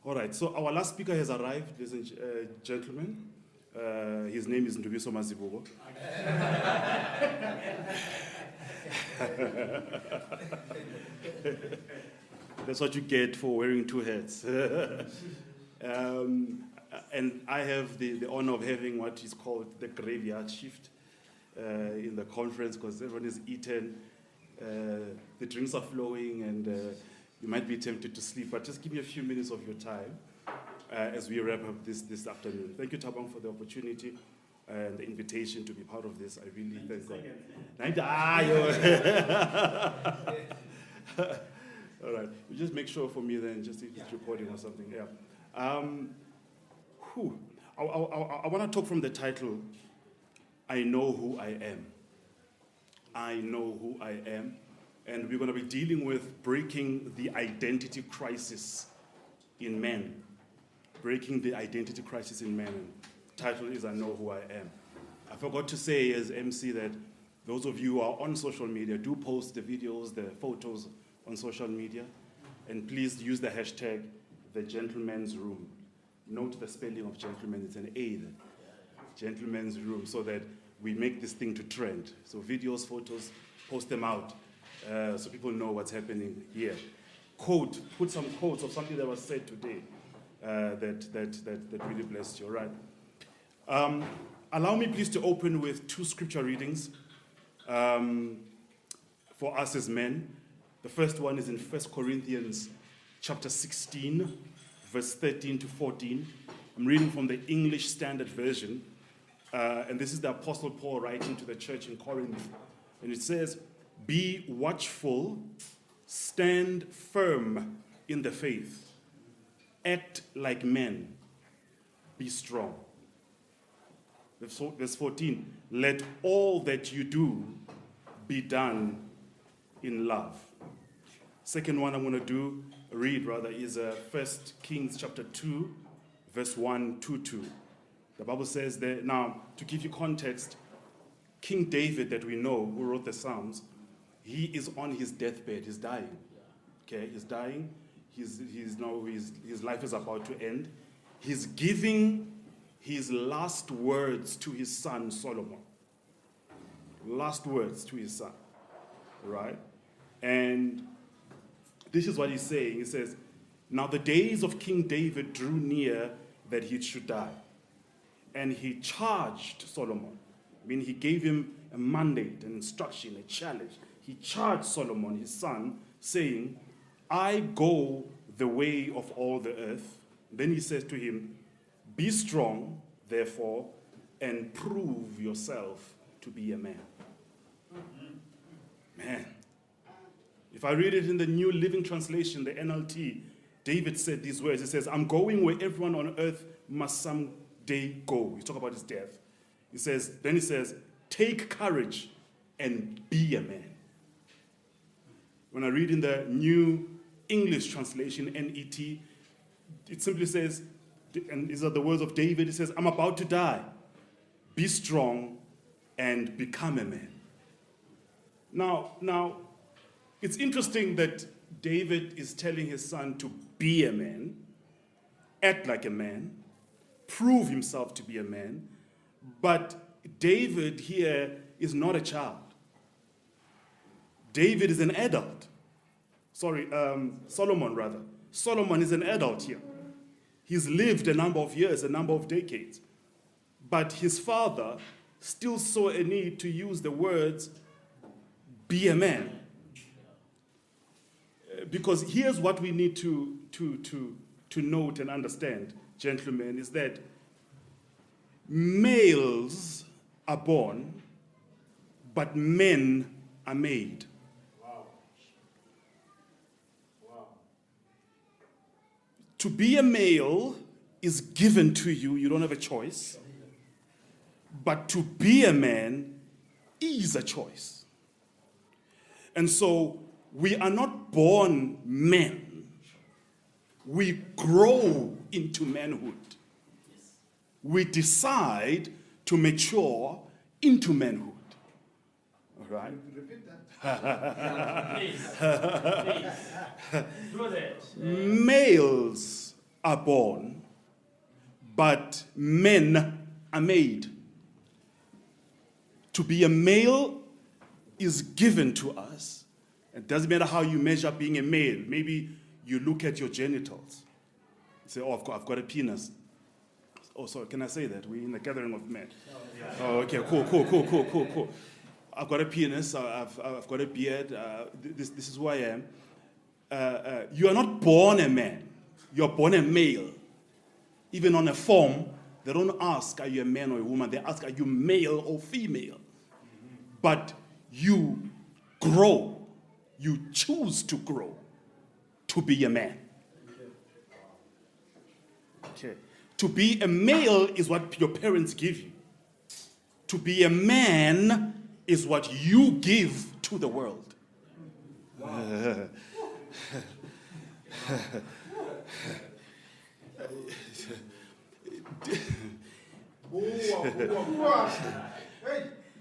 All right, so our last speaker has arrived, ladies and gentlemen. His name is Ndubiso Mazibuko. That's what you get for wearing two hats. And I have the honor of having what is called the graveyard shift in the conference, because everyone is eaten, the drinks are flowing, and you might be tempted to sleep. But just give me a few minutes of your time as we wrap up this afternoon. Thank you, Thabang, for the opportunity and the invitation to be part of this. I really thank God. All right, you just make sure for me then, just if it's recording or something. Yeah. I want to talk from the title, I Know Who I Am. I know who I am. And we're going to be dealing with breaking the identity crisis in men. Breaking the identity crisis in men. And the title is I Know Who I Am. I forgot to say as MC that those of you who are on social media, do post the videos, the photos on social media. And please use the hashtag, The Gentleman's Room. Note the spelling of gentleman, it's an A there. Gentleman's Room, so that we make this thing to trend. So videos, photos, post them out so people know what's happening here. Quote, put some quotes of something that was said today that really blessed you, all right? Allow me please to open with two scripture readings for us as men. The first one is in 1 Corinthians chapter 16, verse 13 to 14. I'm reading from the English Standard Version. And this is the Apostle Paul writing to the church in Corinth. And it says, be watchful, stand firm in the faith, act like men, be strong. Verse 14, let all that you do be done in love. Second one I'm going to read is 1 Kings chapter 2, verse 1 to 2. The Bible says that, now, to give you context, King David that we know, who wrote the Psalms, he is on his deathbed, he's dying. Okay, he's dying, his life is about to end. He's giving his last words to his son Solomon. Last words to his son, right? And this is what he's saying. He says, now the days of King David drew near that he should die. And he charged Solomon. I mean, he gave him a mandate, an instruction, a challenge. He charged Solomon, his son, saying, I go the way of all the earth. Then he says to him, be strong, therefore, and prove yourself to be a man. Man. If I read it in the New Living Translation, the NLT, David said these words. He says, I'm going where everyone on earth must someday go. You talk about his death. He says, take courage and be a man. When I read in the New English Translation, NET, it simply says, and these are the words of David, it says, I'm about to die. Be strong and become a man. Now, it's interesting that David is telling his son to be a man, act like a man, prove himself to be a man, but David here is not a child. David is an adult. Solomon rather. Solomon is an adult here. He's lived a number of years, a number of decades. But his father still saw a need to use the words, be a man. Because here's what we need to note and understand, gentlemen, is that males are born, but men are made. Wow. To be a male is given to you. You don't have a choice. But to be a man is a choice. And so we are not born men. We grow into manhood. We decide to mature into manhood. All right? Repeat that. Please. Do that. Males are born, but men are made. To be a male is given to us. It doesn't matter how you measure being a male. Maybe you look at your genitals. You say, oh, I've got a penis. Oh, sorry, can I say that? We're in a gathering of men. Oh, okay, cool. I've got a penis. I've got a beard. This is who I am. You are not born a man. You are born a male. Even on a form, they don't ask, are you a man or a woman? They ask, are you male or female? But you grow. You choose to grow to be a man. Okay. To be a male is what your parents give you. To be a man is what you give to the world. Wow.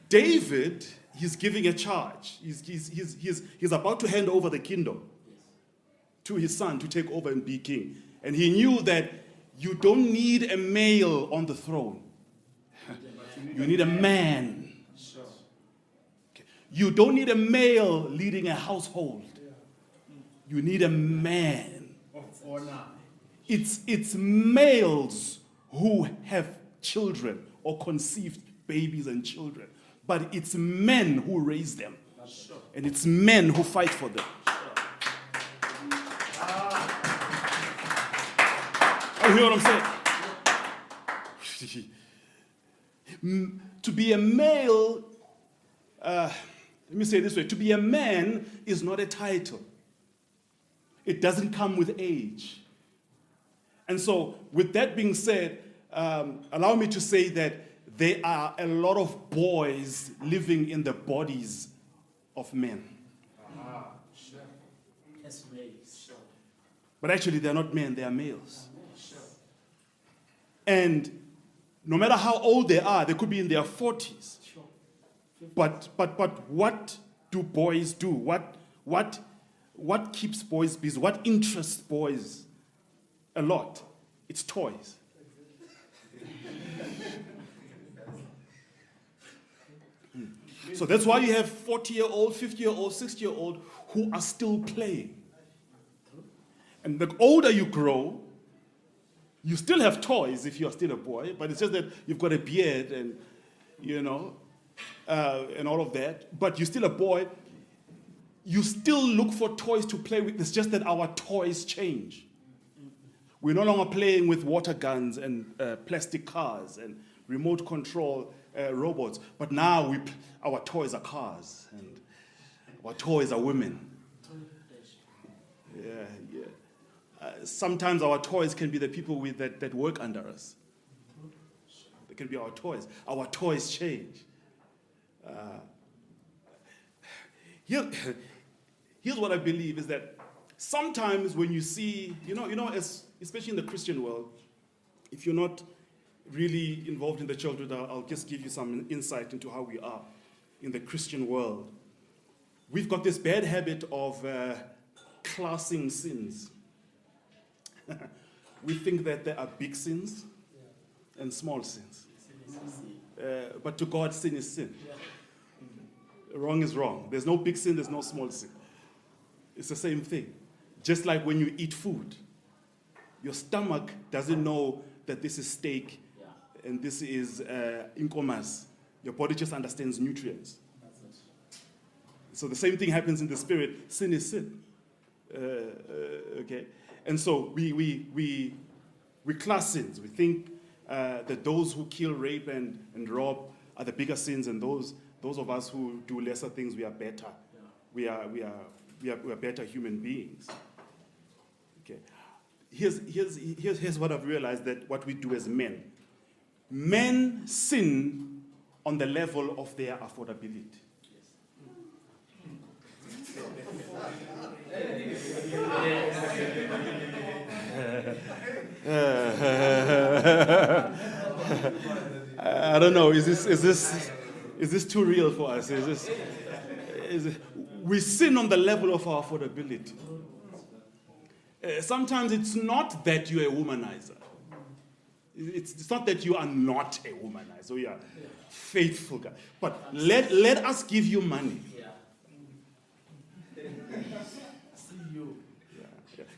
David, he's giving a charge. He's about to hand over the kingdom to his son to take over and be king. And he knew that you don't need a male on the throne. You need a man. Okay. You don't need a male leading a household. You need a man. It's males who have children or conceived babies and children. But it's men who raise them. And it's men who fight for them. You hear what I'm saying? To be a male, let me say it this way, to be a man is not a title. It doesn't come with age. And so, with that being said, allow me to say that there are a lot of boys living in the bodies of men. But actually, they're not men, they are males. And no matter how old they are, they could be in their 40s. But what do boys do? What keeps boys busy? What interests boys a lot? It's toys. So that's why you have 40-year-old, 50-year-old, 60-year-old who are still playing. And the older you grow, you still have toys if you're still a boy, but it's just that you've got a beard and, and all of that. But you're still a boy. You still look for toys to play with. It's just that our toys change. We're no longer playing with water guns and plastic cars and remote control robots. But now our toys are cars and our toys are women. Yeah. Sometimes our toys can be the people that work under us. They can be our toys. Our toys change. Here's what I believe is that sometimes when you see, especially in the Christian world, if you're not really involved in the church, I'll just give you some insight into how we are in the Christian world. We've got this bad habit of classing sins. We think that there are big sins and small sins. But to God, sin is sin. Wrong is wrong. There's no big sin, there's no small sin. It's the same thing. Just like when you eat food, your stomach doesn't know that this is steak and this is inkomas. Your body just understands nutrients. So the same thing happens in the spirit. Sin is sin. Okay? And so we class sins. We think that those who kill, rape, and rob are the bigger sins, and those of us who do lesser things, we are better. Yeah. We are better human beings. Okay. Here's what I've realized, that what we do as men. Men sin on the level of their affordability. I don't know. Is this too real for us? We sin on the level of our affordability. Sometimes it's not that you're a womanizer. It's not that you are not a womanizer. You are faithful guy. But let us give you money.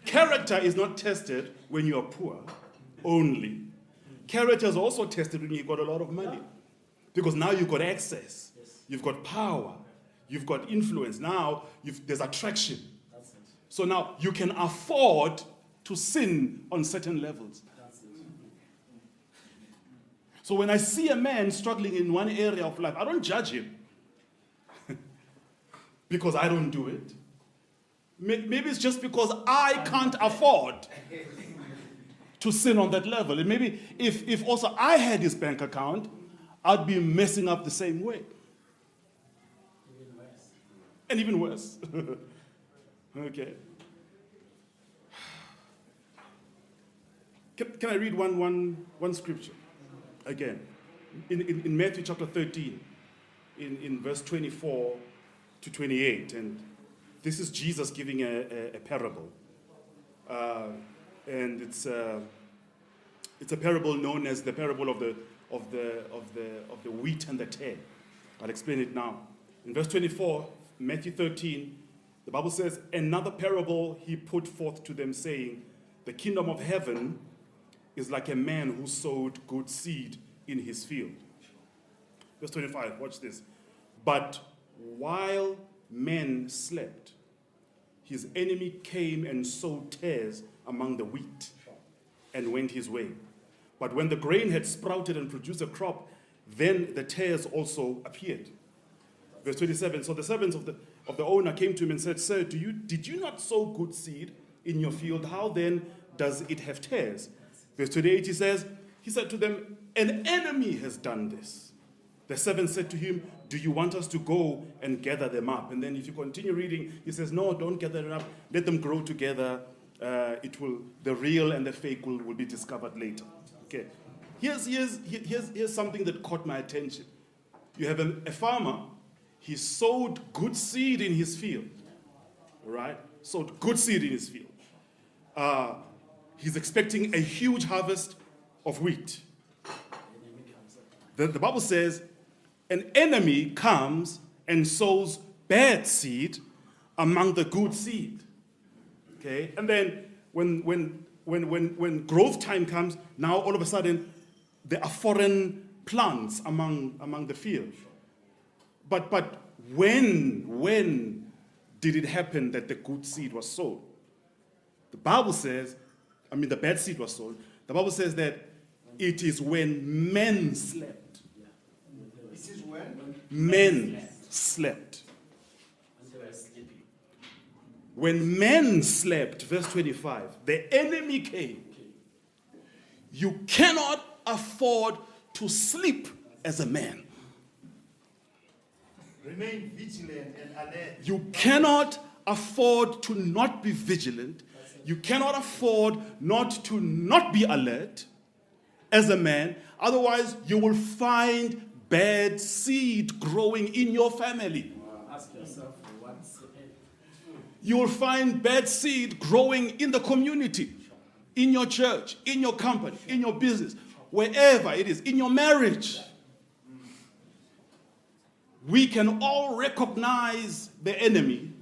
Character is not tested when you are poor only. Character is also tested when you've got a lot of money. Because now you've got access. You've got power. You've got influence. Now there's attraction. So now you can afford to sin on certain levels. So when I see a man struggling in one area of life, I don't judge him. Because I don't do it. Maybe it's just because I can't afford to sin on that level. And maybe if also I had his bank account, I'd be messing up the same way. And even worse. Okay. Can I read one scripture again? In Matthew chapter 13, in verse 24 to 28, and this is Jesus giving a parable, and it's a parable known as the parable of the wheat and the tare. I'll explain it now. In verse 24, Matthew 13, the Bible says, "Another parable he put forth to them, saying, the kingdom of heaven is like a man who sowed good seed in his field." Verse 25, watch this. "But while men slept, his enemy came and sowed tares among the wheat and went his way. But when the grain had sprouted and produced a crop, then the tares also appeared." Verse 27, "So the servants of the owner came to him and said, 'Sir, did you not sow good seed in your field? How then does it have tares?' Verse 28, he said to them, 'An enemy has done this.' The servant said to him, 'Do you want us to go and gather them up?' And then if you continue reading, he says, 'No, don't gather them up. Let them grow together. The real and the fake will be discovered later.'" Okay. Here's something that caught my attention. You have a farmer. He sowed good seed in his field. All right? Sowed good seed in his field. He's expecting a huge harvest of wheat. The Bible says, an enemy comes and sows bad seed among the good seed. Okay? And then when growth time comes, now all of a sudden there are foreign plants among the field. But when did it happen that the good seed was sown? The Bible says, the bad seed was sown. The Bible says that it is when men slept. This is when? Men slept. When men slept, verse 25, the enemy came. You cannot afford to sleep as a man. Remain vigilant and alert. You cannot afford to not be vigilant. You cannot afford not to not be alert as a man. Otherwise, you will find bad seed growing in your family. Ask yourself once. You will find bad seed growing in the community, in your church, in your company, in your business, wherever it is, in your marriage. We can all recognize the enemy,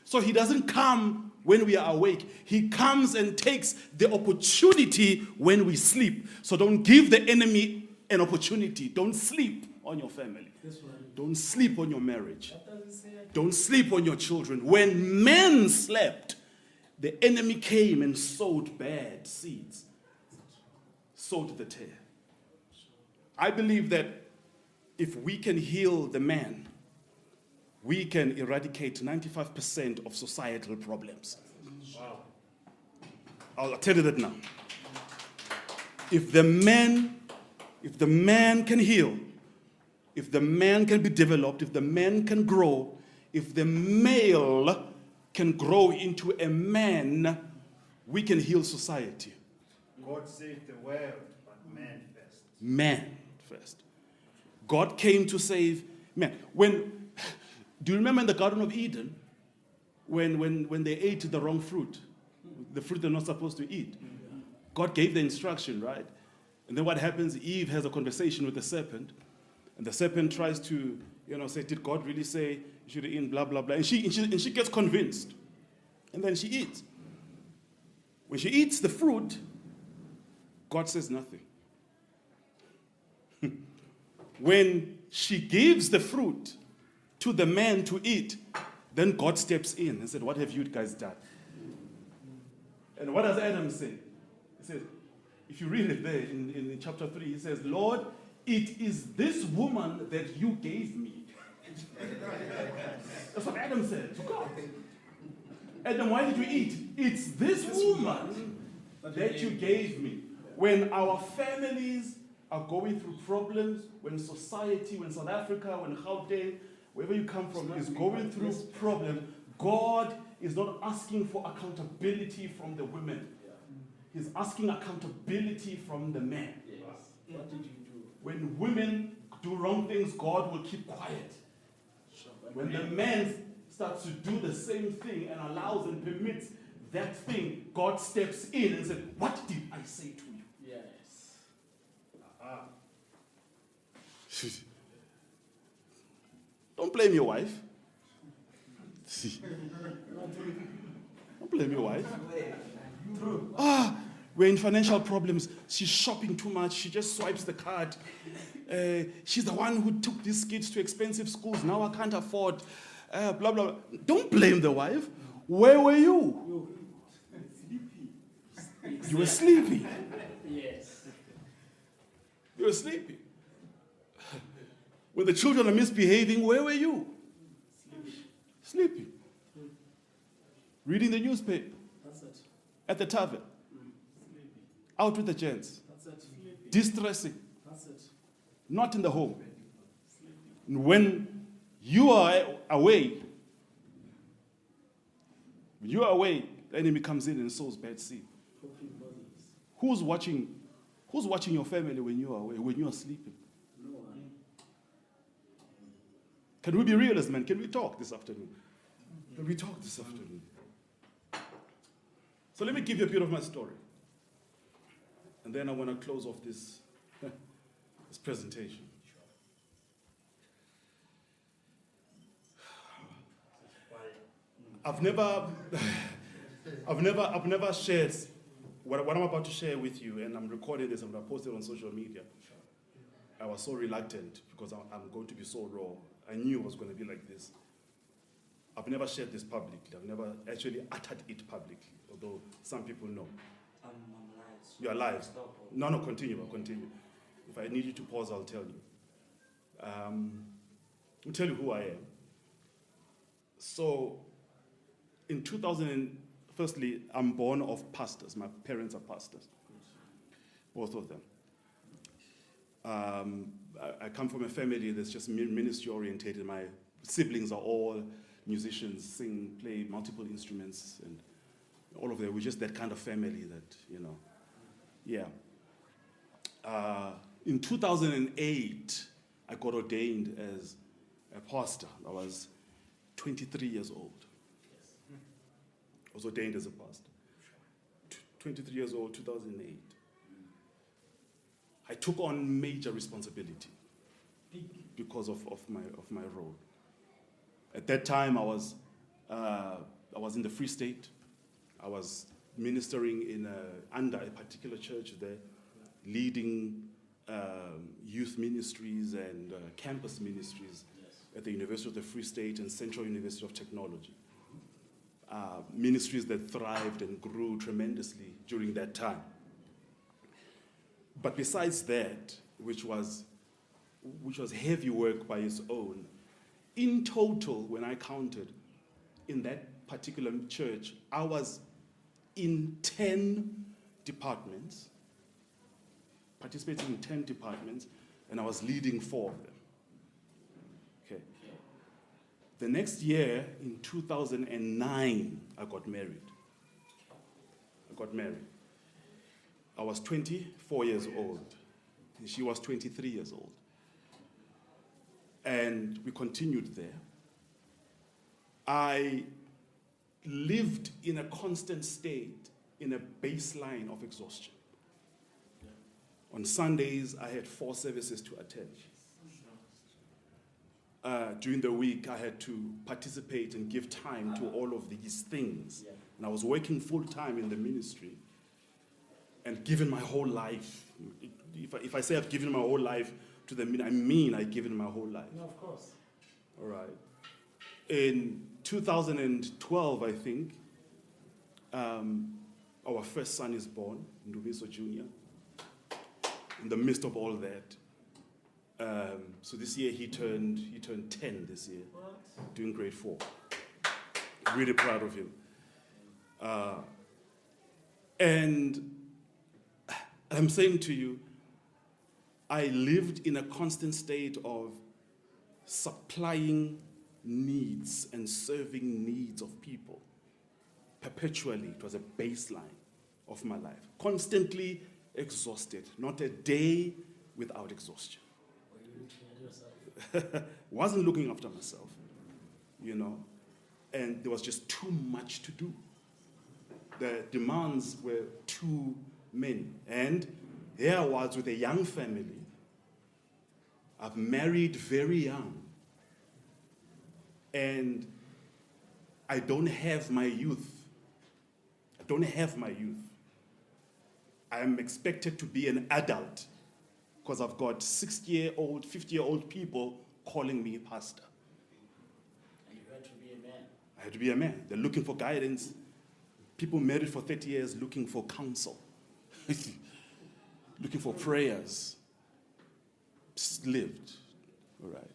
so he doesn't come when we are awake. He comes and takes the opportunity when we sleep. So don't give the enemy an opportunity. Don't sleep on your family. Don't sleep on your marriage. Don't sleep on your children. When men slept, the enemy came and sowed bad seeds. Sowed the tare. I believe that if we can heal the man, we can eradicate 95% of societal problems. Wow. I'll tell you that now. If the man can heal, if the man can be developed, if the man can grow, if the male can grow into a man, we can heal society. God saved the world, but man first. Man first. God came to save man. Do you remember in the Garden of Eden when they ate the wrong fruit? the fruit they're not supposed to eat. God gave the instruction, right? And then what happens? Eve has a conversation with the serpent, and the serpent tries to, say, did God really say you should eat, blah, blah, blah. And she gets convinced. And then she eats. When she eats the fruit, God says nothing. When she gives the fruit to the man to eat, then God steps in and said, what have you guys done? And what does Adam say? He says, if you read it there in chapter 3, he says, Lord, it is this woman that you gave me. That's what Adam said to God. Adam, why did you eat? It's this woman that you gave me. When our families are going through problems, when society, when South Africa, when Gauteng, wherever you come from, is going through problems, God is not asking for accountability from the women. He's asking accountability from the men. Yes. What did you do? When women do wrong things, God will keep quiet. When the man starts to do the same thing and allows and permits that thing, God steps in and says, what did I say to you? Yes. Don't blame your wife. Don't blame your wife. We're in financial problems. She's shopping too much. She just swipes the card. She's the one who took these kids to expensive schools. Now I can't afford. Blah, blah, blah. Don't blame the wife. Where were you? You were sleepy. Yes. You were sleepy. When the children are misbehaving, where were you? Sleeping. Reading the newspaper. That's it. At the tavern. Sleepy. Out with the gents. That's it. Sleepy. Distressing. That's it. Not in the home. Sleepy. When you are away, the enemy comes in and sows bad seed. Hoping bodies. Who's watching your family when you are away, when you are sleeping? No one. Can we be realists, man? Can we talk this afternoon? Can we talk this afternoon? So let me give you a bit of my story. And then I want to close off this, this presentation. I've never shared what I'm about to share with you, and I'm recording this, I'm going to post it on social media. I was so reluctant because I'm going to be so raw. I knew it was going to be like this. I've never shared this publicly. I've never actually uttered it publicly, although some people know. I'm alive. You are alive. Stop. No, continue. If I need you to pause, I'll tell you. I'll tell you who I am. So, in 2000, firstly, I'm born of pastors. My parents are pastors, both of them. I come from a family that's just ministry orientated. My siblings are all musicians, sing, play multiple instruments, and all of them. We're just that kind of family that, yeah. In 2008, I got ordained as a pastor. I was 23 years old. I was ordained as a pastor. 23 years old, 2008. I took on major responsibility because of my role. At that time, I was in the Free State. I was ministering under a particular church there, leading youth ministries and campus ministries at the University of the Free State and Central University of Technology. Ministries that thrived and grew tremendously during that time. But besides that, which was heavy work by its own, in total, when I counted, in that particular church, I was in 10 departments, participating in 10 departments, and I was leading 4 of them. Okay. The next year, in 2009, I got married. I was 24 years old. And she was 23 years old. And we continued there. I lived in a constant state in a baseline of exhaustion. On Sundays, I had 4 services to attend. During the week, I had to participate and give time to all of these things. Yeah. And I was working full time in the ministry and given my whole life. If I say I've given my whole life to the ministry, I mean I've given my whole life. No, of course. All right. In 2012, I think, our first son is born, Ndumiso Jr. In the midst of all that. So this year he turned 10 this year, What? doing grade 4. Really proud of him. And I'm saying to you, I lived in a constant state of supplying needs and serving needs of people. Perpetually, it was a baseline of my life. Constantly exhausted, not a day without exhaustion. Were you looking at yourself? Wasn't looking after myself, and there was just too much to do. The demands were too many. And here I was with a young family. I've married very young. And I don't have my youth. I am expected to be an adult because I've got 60-year-old, 50-year-old people calling me pastor. And you had to be a man. I had to be a man. They're looking for guidance. People married for 30 years looking for counsel, looking for prayers. Just lived. All right.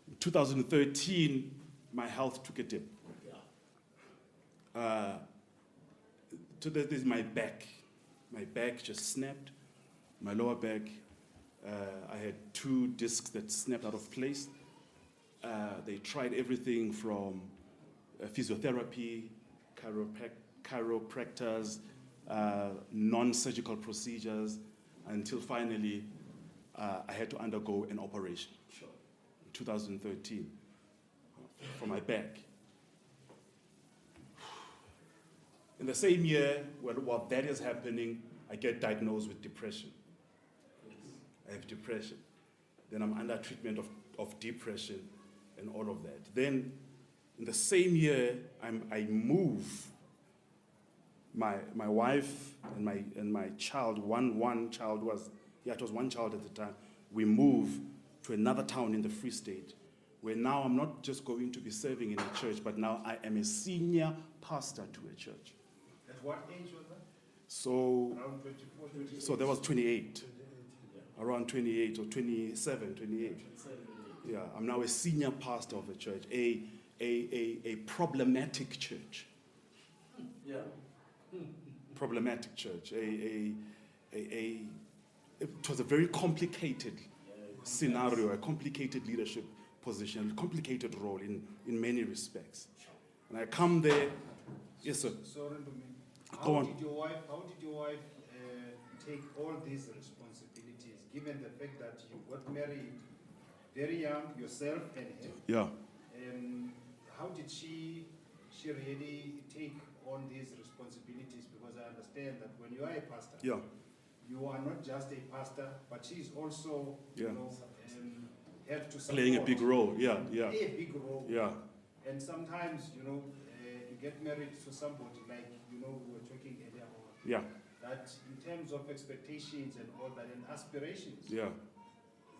In 2013, my health took a dip. Yeah. So this is my back. My back just snapped. My lower back, I had 2 discs that snapped out of place. They tried everything from physiotherapy, chiropractors, non-surgical procedures, until finally I had to undergo an operation. Sure. In 2013 for my back. In the same year, while that is happening, I get diagnosed with depression. Yes. I have depression. Then I'm under treatment of depression and all of that. Then, in the same year, I move my wife and my child. One child was, it was one child at the time. We move to another town in the Free State, where now I'm not just going to be serving in a church, but now I am a senior pastor to a church. At what age was that? So, Around 24, 28? so that was 28, around 28 or 27, 28. Yeah, I'm now a senior pastor of a church, a problematic church. Yeah. Problematic church. It was a very complicated scenario, a complicated leadership position, a complicated role in many respects. And I come there, yes sir. Sorry to me. Go on. How did your wife take all these responsibilities, given the fact that you got married very young, yourself and him? Yeah. How did she really take on these responsibilities? Because I understand that when you are a pastor, Yeah. you are not just a pastor, but she's also, Yeah. have to support. Playing a big role. Yeah. A big role. Yeah. And sometimes, you get married to somebody like, we were talking earlier on, Yeah. that in terms of expectations and all that and aspirations, Yeah.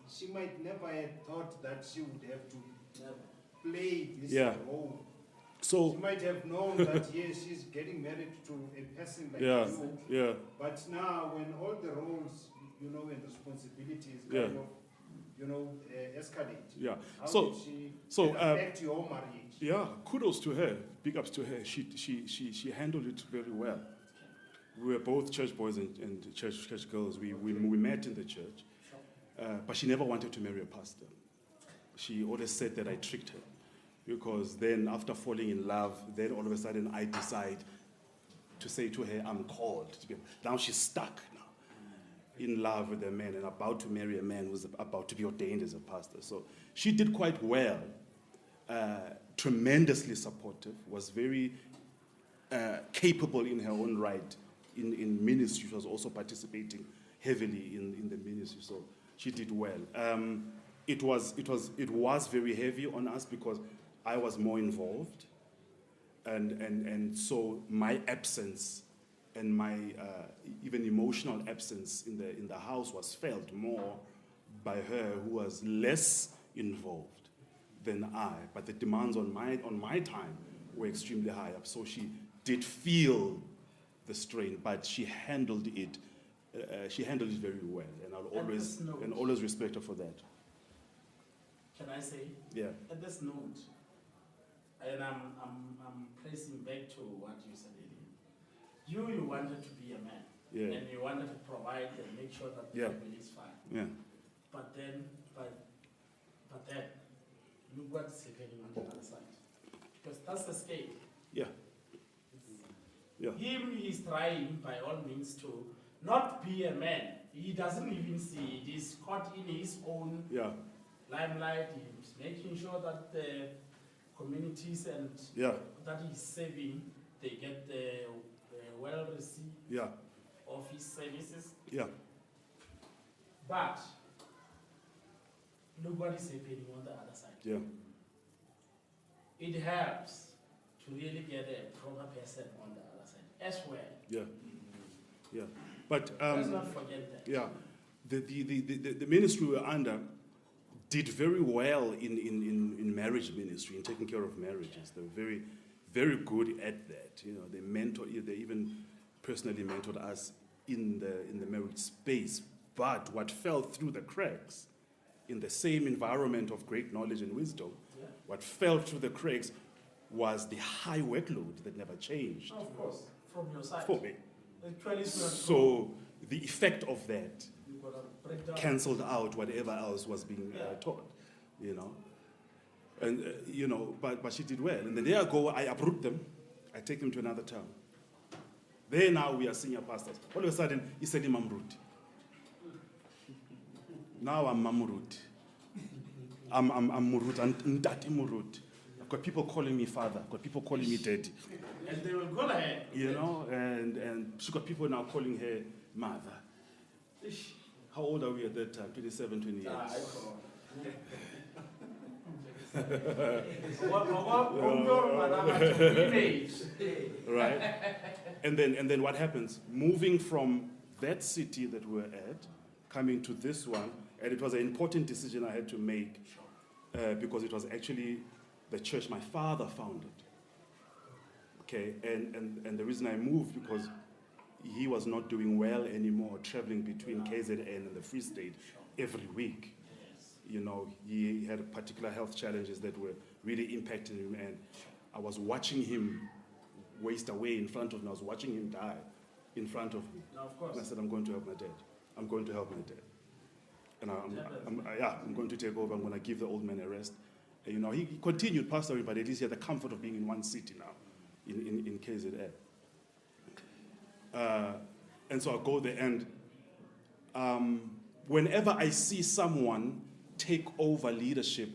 she might never have thought that she would have to Never. play this Yeah. role. She So, might have known that, yes, she's getting married to a person like yeah. you, Yeah. but now when all the roles, and responsibilities Yeah. kind of, escalate, Yeah. how So, did she so, affect your marriage? yeah, kudos to her. Big ups to her. She handled it very well. We were both church boys and church girls. We met in the church. But she never wanted to marry a pastor. She always said that I tricked her. Because then after falling in love, then all of a sudden I decide to say to her, I'm called to be. Now she's stuck now. In love with a man and about to marry a man who's about to be ordained as a pastor. So she did quite well. Tremendously supportive, was very capable in her own right in ministry. She was also participating heavily in the ministry, so she did well. It was very heavy on us because I was more involved, and so my absence and my even emotional absence in the house was felt more by her, who was less involved than I. But the demands on my time were extremely high up, so she did feel the strain, but she handled it. She handled it very well, and I'll At this note- always respect her for that. Can I say? Yeah. At this note, and I'm tracing back to what you said earlier. You wanted to be a man. Yeah. And you wanted to provide and make sure that the Yeah. family is fine. Yeah. But then, look what's happening on the other side. Because that's the scale. Yeah. Yeah. Him is trying by all means to not be a man. He doesn't even see it. He's caught in his own Yeah. limelight. He's making sure that the communities and Yeah. that he's saving, they get the well-received Yeah. office services. Yeah. But look what is happening on the other side. Yeah. It helps to really get a proper person on the other side as well. Yeah. Yeah. But Let's not forget that. yeah, the ministry we were under did very well in marriage ministry, in taking care of marriages. They were very, very good at that. You know, they even personally mentored us in the marriage space. But what fell through the cracks in the same environment of great knowledge and wisdom, Yeah. what fell through the cracks was the high workload that never changed Of course, from your side. for me. Actually, it's not So the effect of that you gotta break down. cancelled out whatever else was being taught, you know. And, you know, but she did well. And the day I go, I uproot them, I take them to another town. There now we are senior pastors. All of a sudden, he said, Mamrut. Now I'm Mamrut. I'm Murut, I'm Ndati Murut. I've got people calling me father, I've got people calling me daddy. And they will go ahead. You know, and she got people now calling her mother. How old are we at that time? 27, 28. Right? And then what happens? Moving from that city that we're at, coming to this one, and it was an important decision I had to make because it was actually the church my father founded. Okay, and the reason I moved because he was not doing well anymore, traveling between KZN and the Free State every week. You know, he had particular health challenges that were really impacting him, and I was watching him waste away in front of me. I was watching him die in front of me. Now, of course. And I said, I'm going to help my dad. I'm going to help my dad. And I'm going to take over. I'm going to give the old man a rest. And, you know, he continued pastoring, but at least he had the comfort of being in one city now, in KZN. And so I go there, and whenever I see someone take over leadership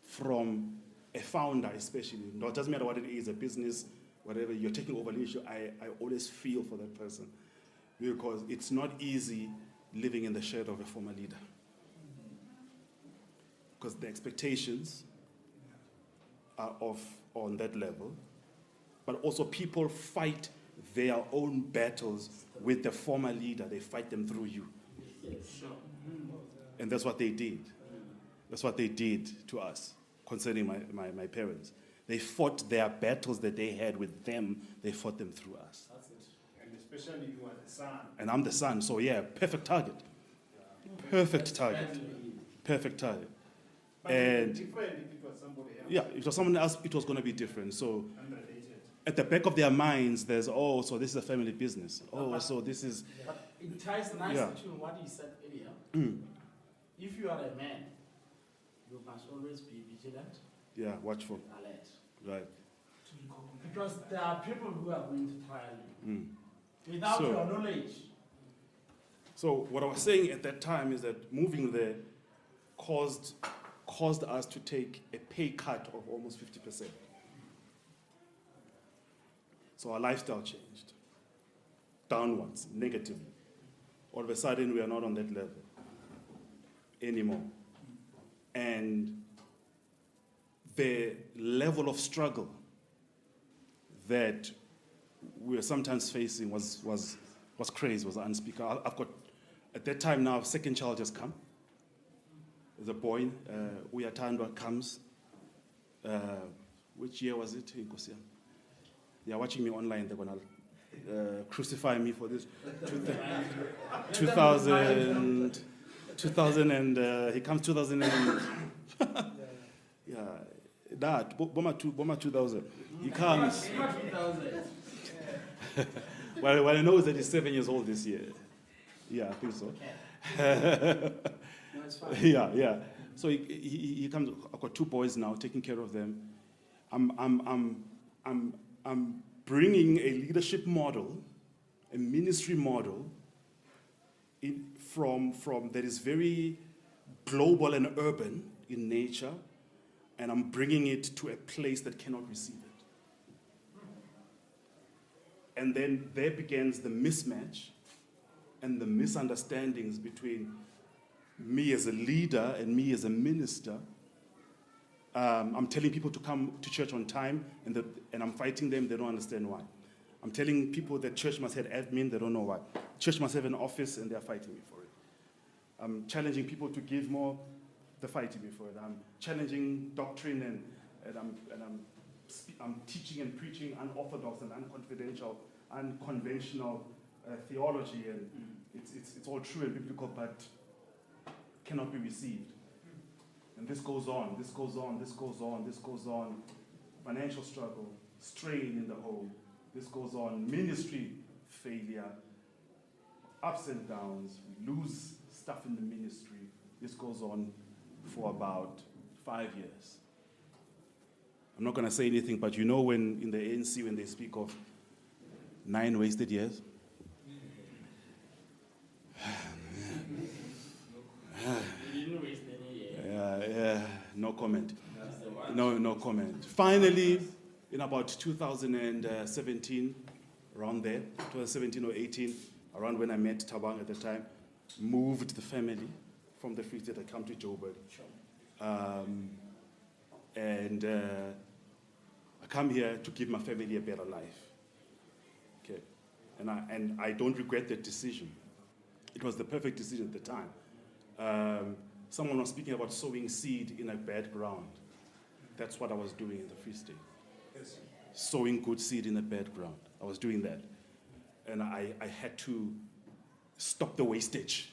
from a founder, especially, it doesn't matter what it is, a business, whatever, you're taking over leadership, I always feel for that person because it's not easy living in the shadow of a former leader. Because the expectations are on that level, but also people fight their own battles with the former leader. They fight them through you. Yes, sure. And that's what they did. That's what they did to us concerning my parents. They fought their battles that they had with them. They fought them through us. That's it. And especially you are the son. And I'm the son, so yeah, perfect target. Perfect target. Badly. Perfect target. But And it's different if it was somebody else. yeah, if it was someone else, it was going to be different. So Unrelated. at the back of their minds, there's, oh, so this is a family business. Oh, so this is, But it ties nicely Yeah. to what he said earlier. mm, If you are a man, you must always be vigilant, yeah, watchful, alert. right. Because there are people who are going to trial you. Mm. Without So- your knowledge, So what I was saying at that time is that moving there caused us to take a pay cut of almost 50%. So our lifestyle changed downwards, negatively. All of a sudden, we are not on that level anymore. And the level of struggle that we were sometimes facing was crazy, was unspeakable. I've got, at that time now, second child just come. There's a boy, Uyatandwa comes. Which year was it? They are watching me online, they're going to crucify me for this. 2000 and he comes 2000 and yeah, that Boma 2000. He comes. Well, I know that he's 7 years old this year. Yeah, I think so. No, it's fine. Yeah. So he comes. I've got 2 boys now, taking care of them. I'm bringing a leadership model, a ministry model, from that is very global and urban in nature, and I'm bringing it to a place that cannot receive it. And then there begins the mismatch and the misunderstandings between me as a leader and me as a minister. I'm telling people to come to church on time, and I'm fighting them. They don't understand why. I'm telling people that church must have admin. They don't know why. Church must have an office, and they're fighting me for it. I'm challenging people to give more. They're fighting me for it. I'm challenging doctrine, and I'm teaching and preaching unorthodox and unconventional theology, and it's all true and biblical, but cannot be received. And this goes on. Financial struggle, strain in the home. This goes on. Ministry failure, ups and downs. We lose stuff in the ministry. This goes on for about 5 years. I'm not going to say anything, but you know when in the ANC, when they speak of 9 wasted years? You didn't waste any year. Yeah, no comment. No comment. Finally, in about 2017, around there, 2017 or 18, around when I met Tabang at the time, moved the family from the Free State. I come to Joburg. And I come here to give my family a better life. Okay, and I don't regret that decision. It was the perfect decision at the time. Someone was speaking about sowing seed in a bad ground. That's what I was doing in the Free State. Yes. Sowing good seed in a bad ground. I was doing that. And I had to stop the wastage.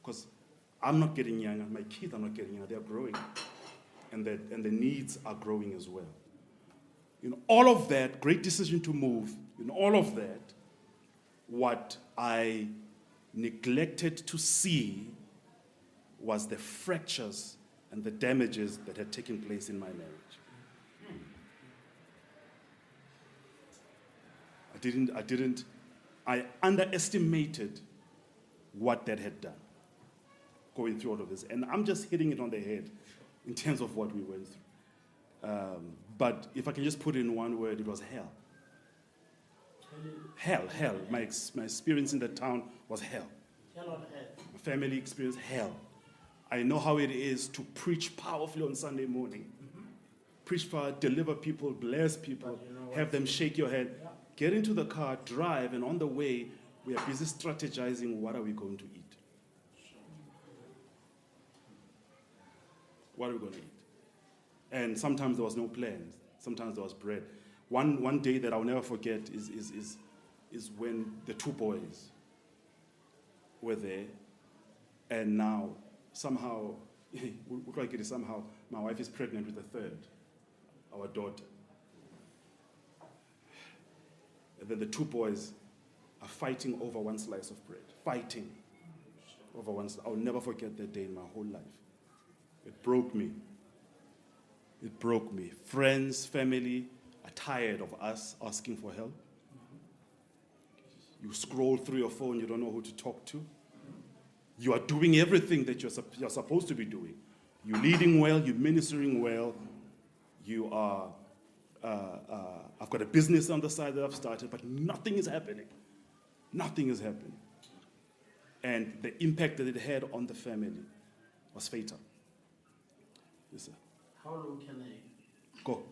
Because I'm not getting younger, my kids are not getting younger, they're growing. And the needs are growing as well. In all of that, great decision to move, in all of that, what I neglected to see was the fractures and the damages that had taken place in my marriage. I underestimated what that had done, going through all of this. And I'm just hitting it on the head in terms of what we went through. But if I can just put it in one word, it was hell. Hell. My experience in the town was hell. Hell on earth. My family experienced hell. I know how it is to preach powerfully on Sunday morning. Preach power, deliver people, bless people, have them shake your hand. Yeah. Get into the car, drive, and on the way, we are busy strategizing what are we going to eat. What are we going to eat? And sometimes there was no plans. Sometimes there was bread. One day that I'll never forget is when the 2 boys were there, and now somehow, somehow my wife is pregnant with the 3rd, our daughter. And then the 2 boys are fighting over one slice of bread. Fighting over one slice. I'll never forget that day in my whole life. It broke me. It broke me. Friends, family are tired of us asking for help. You scroll through your phone, you don't know who to talk to. You are doing everything that you're supposed to be doing. You're leading well, you're ministering well, you are I've got a business on the side that I've started, but nothing is happening. Nothing is happening. And the impact that it had on the family was fatal. Yes, sir. How low can Go.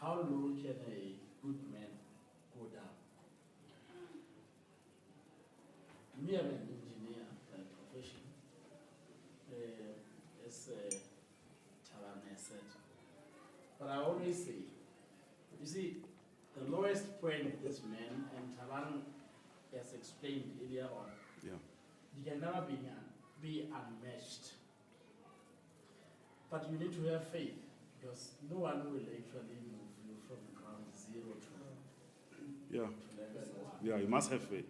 a good man go down? Me, I'm an engineer by profession. As Taban has said. But I always say, you see, the lowest point of this man, and Taban has explained earlier on, Yeah. you can never be unmatched. But you need to have faith, because no one will actually move you from ground zero to Yeah. level one. Yeah, you must have faith.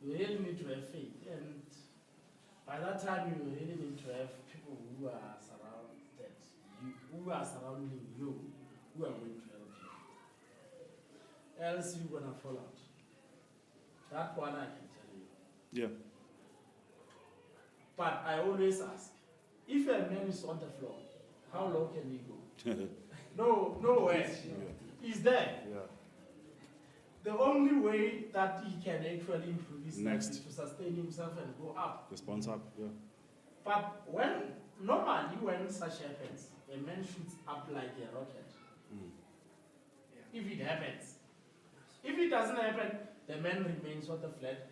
You really need to have faith, and by that time you really need to have people who are surrounding you, who are going to help you. Else you're gonna fall out. That one I can tell you. Yeah. But I always ask, if a man is on the floor, how low can he go? Nowhere. He's there. Yeah. The only way that he can actually improve his life Next. is to sustain himself and go up. Response up. Yeah. But normally when such happens, a man shoots up like a rocket. Mm. If it happens. If it doesn't happen, the man remains on the flat.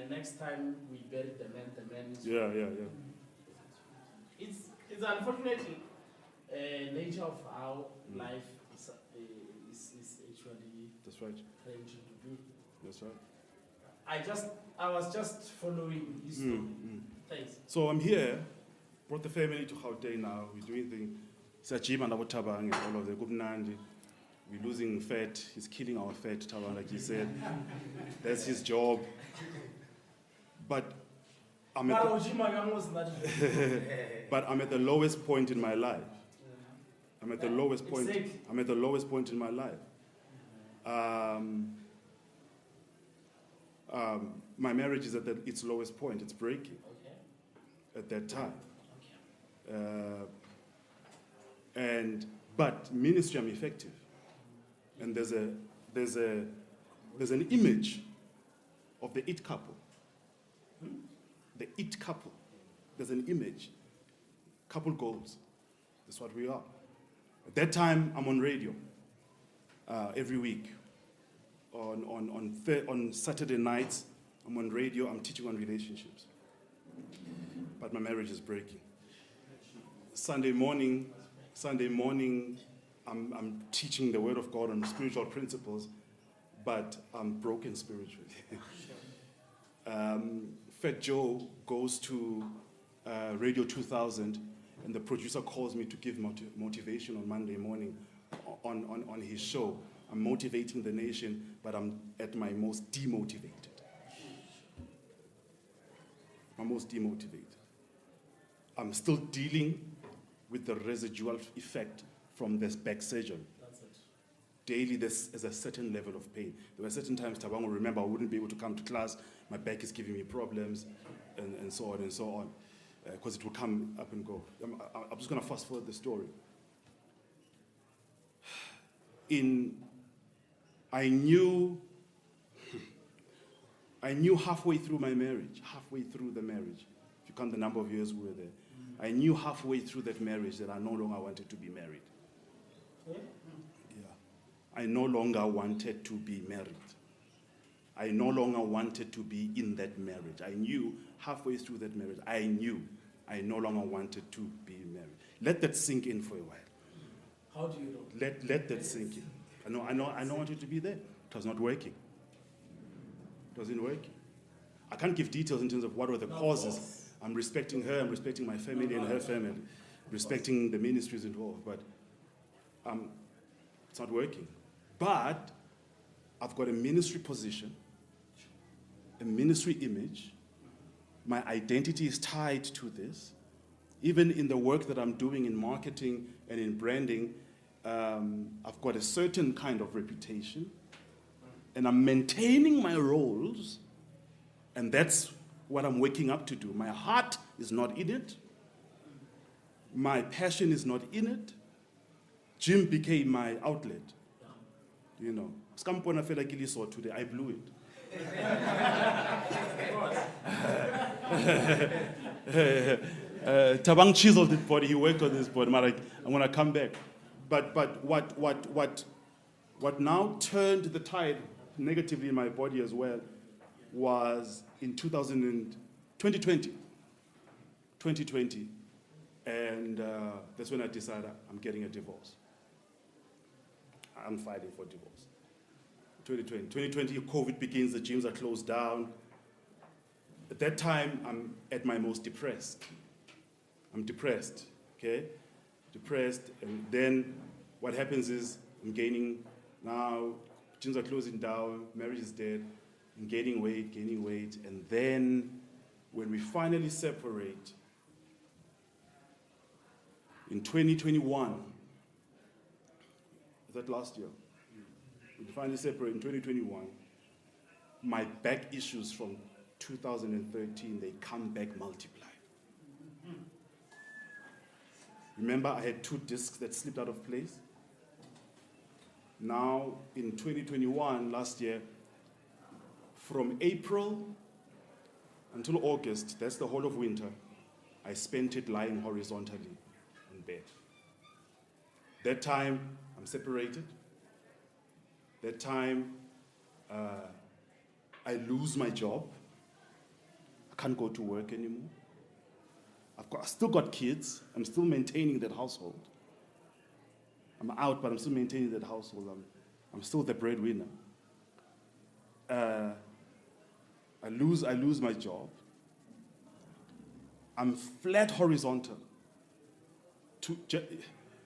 Next time we bury the man is... Yeah, yeah, yeah. It's unfortunately nature of how life is actually That's right. trained to be. That's right. I was just following his story. Thanks. So I'm here, brought the family to Gauteng now. We're doing things. Sajima Nabo Tabang, all of the Gubnandi. We're losing fat. He's killing our fat, Tabang, like he said. That's his job. But I'm at the lowest point in my life. I'm at the lowest point. Exactly. I'm at the lowest point in my life. My marriage is at its lowest point. It's breaking Okay. at that time. Okay. But ministry, I'm effective. And there's an image of the it couple. The it couple. There's an image. Couple goals. That's what we are. At that time, I'm on radio every week. On Saturday nights, I'm on radio. I'm teaching on relationships. But my marriage is breaking. Sunday morning, I'm teaching the Word of God on spiritual principles, but I'm broken spiritually. Fat Joe goes to Radio 2000, and the producer calls me to give motivation on Monday morning on his show. I'm motivating the nation, but I'm at my most demotivated. I'm still dealing with the residual effect from this back surgery. That's it. Daily, there's a certain level of pain. There were certain times, Tabang will remember, I wouldn't be able to come to class. My back is giving me problems, and so on and so on, because it will come up and go. I'm just going to fast forward the story. I knew halfway through the marriage, if you count the number of years we were there, I knew halfway through that marriage that I no longer wanted to be married. Okay. Yeah. I no longer wanted to be married. I no longer wanted to be in that marriage. I knew halfway through that marriage, I knew I no longer wanted to be married. Let that sink in for a while. How do you know? Let that sink in. I wanted to be there. It was not working. It wasn't working. I can't give details in terms of what were the causes. I'm respecting her, I'm respecting my family and her family, respecting the ministries involved, but it's not working. But I've got a ministry position, a ministry image. My identity is tied to this. Even in the work that I'm doing in marketing and in branding, I've got a certain kind of reputation, and I'm maintaining my roles, and that's what I'm waking up to do. My heart is not in it. My passion is not in it. Gym became my outlet. Yeah. You know, Skampona fela ke le sore today, I blew it. Tabang chiseled his body, he worked on his body, but I'm gonna come back. But what now turned the tide negatively in my body as well was in 2020. And that's when I decided I'm getting a divorce. I'm fighting for divorce. 2020, COVID begins, the gyms are closed down. At that time, I'm at my most depressed. I'm depressed, okay? Depressed, and then what happens is I'm gaining, now gyms are closing down, marriage is dead, I'm gaining weight, and then when we finally separate, in 2021, is that last year? We finally separate in 2021, my back issues from 2013, they come back multiplied. Remember, I had 2 discs that slipped out of place. Now, in 2021, last year, from April until August, that's the whole of winter, I spent it lying horizontally in bed. That time, I'm separated. That time, I lose my job. I can't go to work anymore. I still got kids. I'm still maintaining that household. I'm out, but I'm still maintaining that household. I'm still the breadwinner. I lose my job. I'm flat horizontal.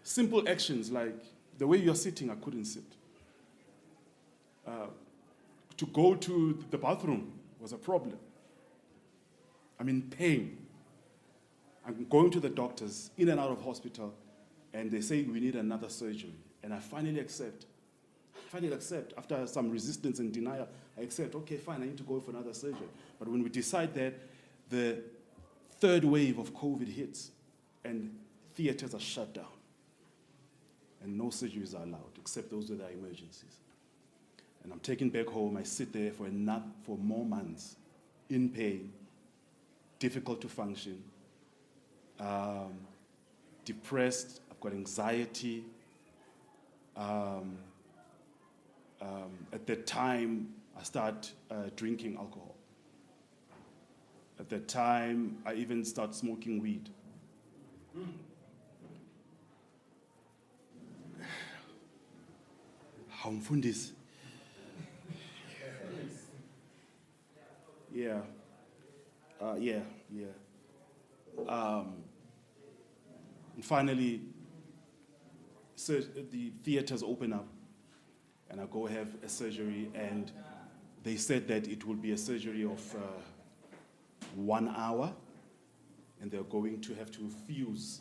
Simple actions like the way you're sitting, I couldn't sit. To go to the bathroom was a problem. I'm in pain. I'm going to the doctors, in and out of hospital, and they say we need another surgery. And I finally accept. After some resistance and denial, I accept, okay, fine, I need to go for another surgery. But when we decide that, the 3rd wave of COVID hits, and theaters are shut down. And no surgeries are allowed, except those that are emergencies. And I'm taken back home. I sit there for more months, in pain, difficult to function, depressed. I've got anxiety. At that time, I start drinking alcohol. At that time, I even start smoking weed. How mfundisi? Yeah. And finally, so the theaters open up, and I go have a surgery, and they said that it will be a surgery of 1 hour, and they're going to have to fuse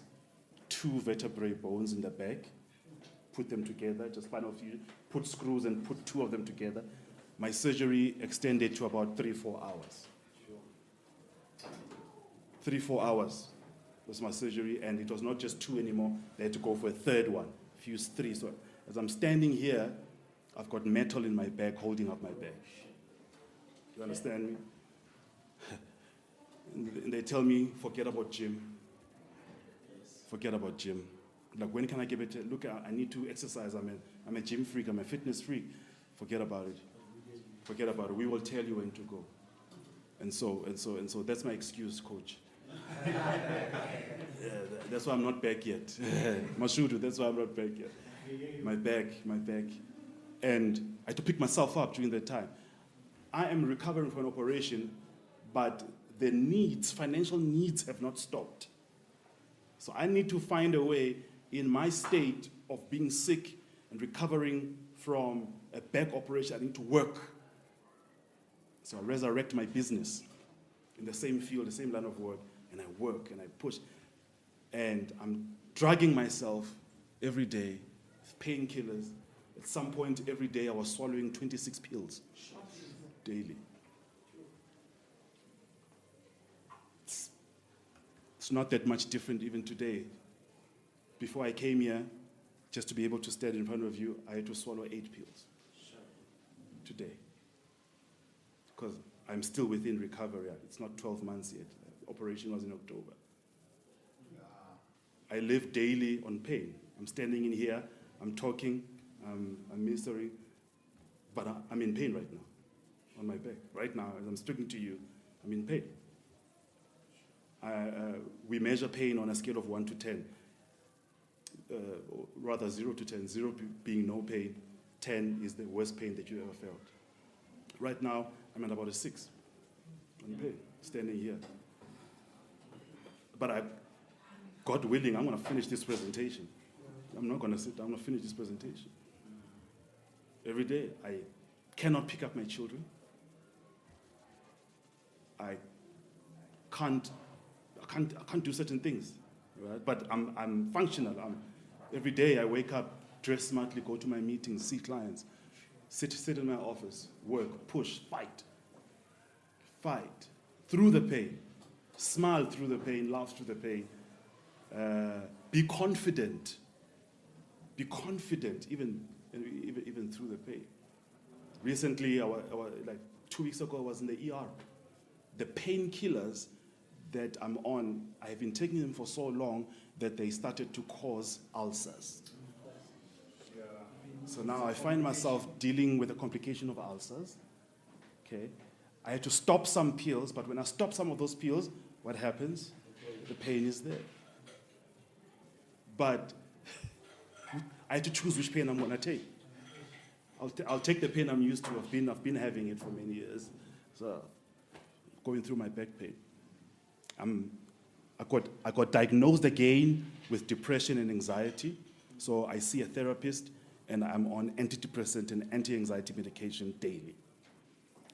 2 vertebrae bones in the back, put them together, just final fusion, put screws and put 2 of them together. My surgery extended to about 3-4 hours. 3-4 hours was my surgery, and it was not just 2 anymore. They had to go for a 3rd one, fuse 3. So as I'm standing here, I've got metal in my back holding up my back. You understand me? And they tell me, forget about gym. Forget about gym. Like, when can I get better? Look, I need to exercise. I'm a gym freak. I'm a fitness freak. Forget about it. Forget about it. We will tell you when to go. And so that's my excuse, coach. That's why I'm not back yet. Mashudu, that's why I'm not back yet. My back. And I had to pick myself up during that time. I am recovering from an operation, but the needs, financial needs, have not stopped. So I need to find a way in my state of being sick and recovering from a back operation. I need to work. So I resurrect my business in the same field, the same line of work, and I work and I push. And I'm drugging myself every day with painkillers. At some point every day I was swallowing 26 pills daily. It's not that much different even today. Before I came here, Just to be able to stand in front of you, I had to swallow 8 pills Sure. today. Because I'm still within recovery. It's not 12 months yet. The operation was in October. I live daily on pain. I'm standing in here, I'm talking, I'm ministering, but I'm in pain right now, on my back. Right now, as I'm speaking to you, I'm in pain. We measure pain on a scale of 1 to 10, or rather 0 to 10, 0 being no pain, 10 is the worst pain that you ever felt. Right now, I'm at about a 6 on pain, standing here. But God willing, I'm going to finish this presentation. I'm not going to sit down, I'm going to finish this presentation. Every day, I cannot pick up my children. I can't do certain things, right? But I'm functional. Every day I wake up, dress smartly, go to my meetings, see clients, sit in my office, work, push, fight through the pain, smile through the pain, laugh through the pain, be confident, even through the pain. Recently, like 2 weeks ago, I was in the ER. The painkillers that I'm on, I've been taking them for so long that they started to cause ulcers. So now I find myself dealing with the complication of ulcers. Okay, I had to stop some pills, but when I stop some of those pills, what happens? The pain is there. But I had to choose which pain I'm going to take. I'll take the pain I'm used to. I've been having it for many years. So going through my back pain. I got diagnosed again with depression and anxiety. So I see a therapist, and I'm on antidepressant and anti-anxiety medication daily.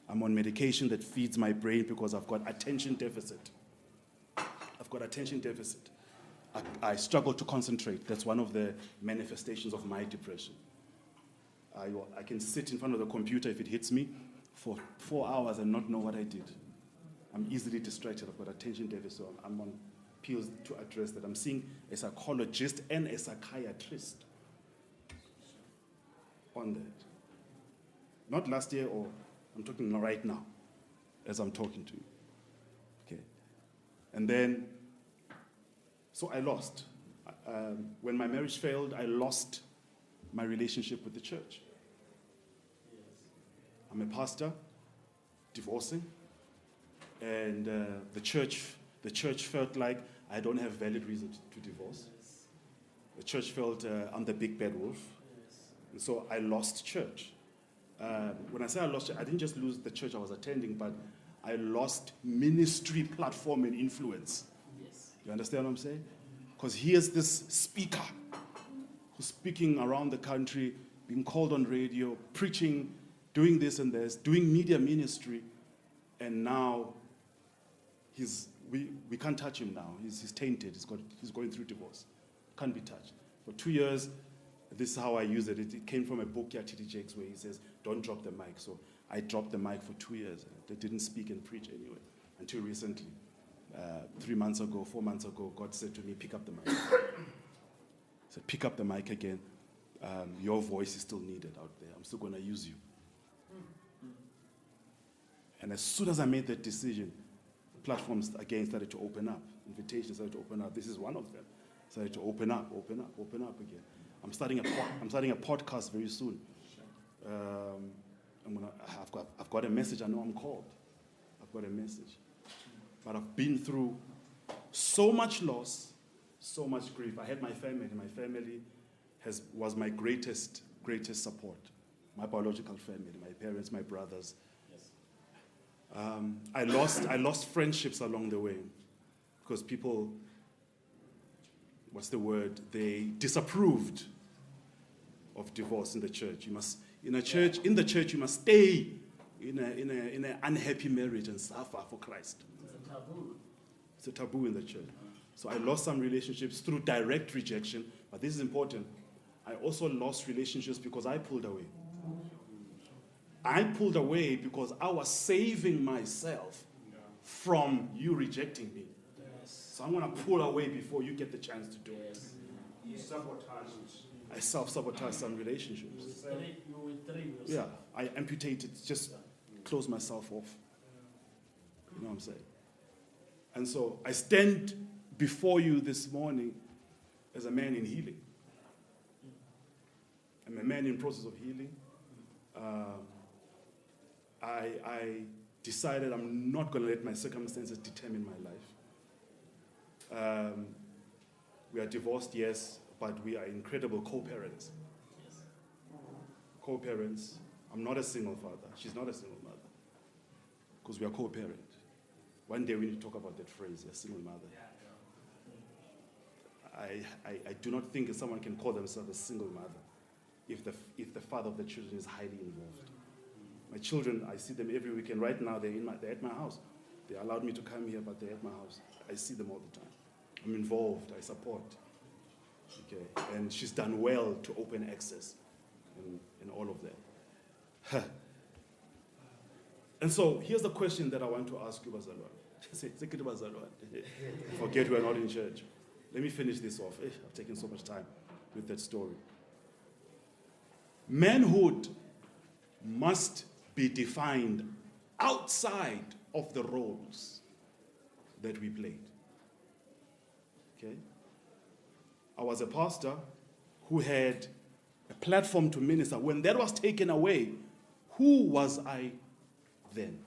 I'm on medication that feeds my brain because I've got attention deficit. I struggle to concentrate. That's one of the manifestations of my depression. I can sit in front of the computer if it hits me for 4 hours and not know what I did. I'm easily distracted. I've got attention deficit. So I'm on pills to address that. I'm seeing a psychologist and a psychiatrist on that. Not last year, or I'm talking right now, as I'm talking to you. Okay. And then, so I lost. When my marriage failed, I lost my relationship with the church. I'm a pastor, divorcing, and the church felt like I don't have valid reason to divorce. The church felt I'm the big bad wolf, and so I lost church. When I say I lost church, I didn't just lose the church I was attending, but I lost ministry platform and influence. Yes. You understand what I'm saying? Because here's this speaker who's speaking around the country, being called on radio, preaching, doing this and this, doing media ministry, and now we can't touch him now. He's tainted. He's going through divorce. Can't be touched. For 2 years, this is how I use it. It came from a book, T.D. Jakes, where he says, don't drop the mic. So I dropped the mic for 2 years. They didn't speak and preach anyway, until recently. 4 months ago, God said to me, pick up the mic. He said, pick up the mic again. Your voice is still needed out there. I'm still going to use you. And as soon as I made that decision, platforms again started to open up. Invitations started to open up. This is one of them. Started to open up again. I'm starting a podcast very soon. I've got a message. I know I'm called. I've got a message. But I've been through so much loss, so much grief. I had my family. My family was my greatest support. My biological family, my parents, my brothers. I lost friendships along the way because people, they disapproved of divorce in the church. In the church, you must stay in an unhappy marriage and suffer for Christ. It's a taboo. It's a taboo in the church. So I lost some relationships through direct rejection, but this is important. I also lost relationships because I pulled away. I pulled away because I was saving myself from you rejecting me. So I'm going to pull away before you get the chance to do it. You sabotage. I self-sabotage some relationships. You were three Yeah, yourself. I amputated, just close myself off. You know what I'm saying? And so I stand before you this morning as a man in healing. I'm a man in process of healing. I decided I'm not going to let my circumstances determine my life. We are divorced, yes, but we are incredible co-parents. Yes. Co-parents. I'm not a single father. She's not a single mother. Because we are co-parent. One day we need to talk about that phrase, a single mother. I do not think someone can call themselves a single mother if the father of the children is highly involved. My children, I see them every weekend. Right now, they're at my house. They allowed me to come here, but they're at my house. I see them all the time. I'm involved. I support. Okay, and she's done well to open access and all of that. And so here's the question that I want to ask you, Bazalwane. Forget we're not in church. Let me finish this off. I've taken so much time with that story. Manhood must be defined outside of the roles that we played. Okay? I was a pastor who had a platform to minister. When that was taken away, who was I then?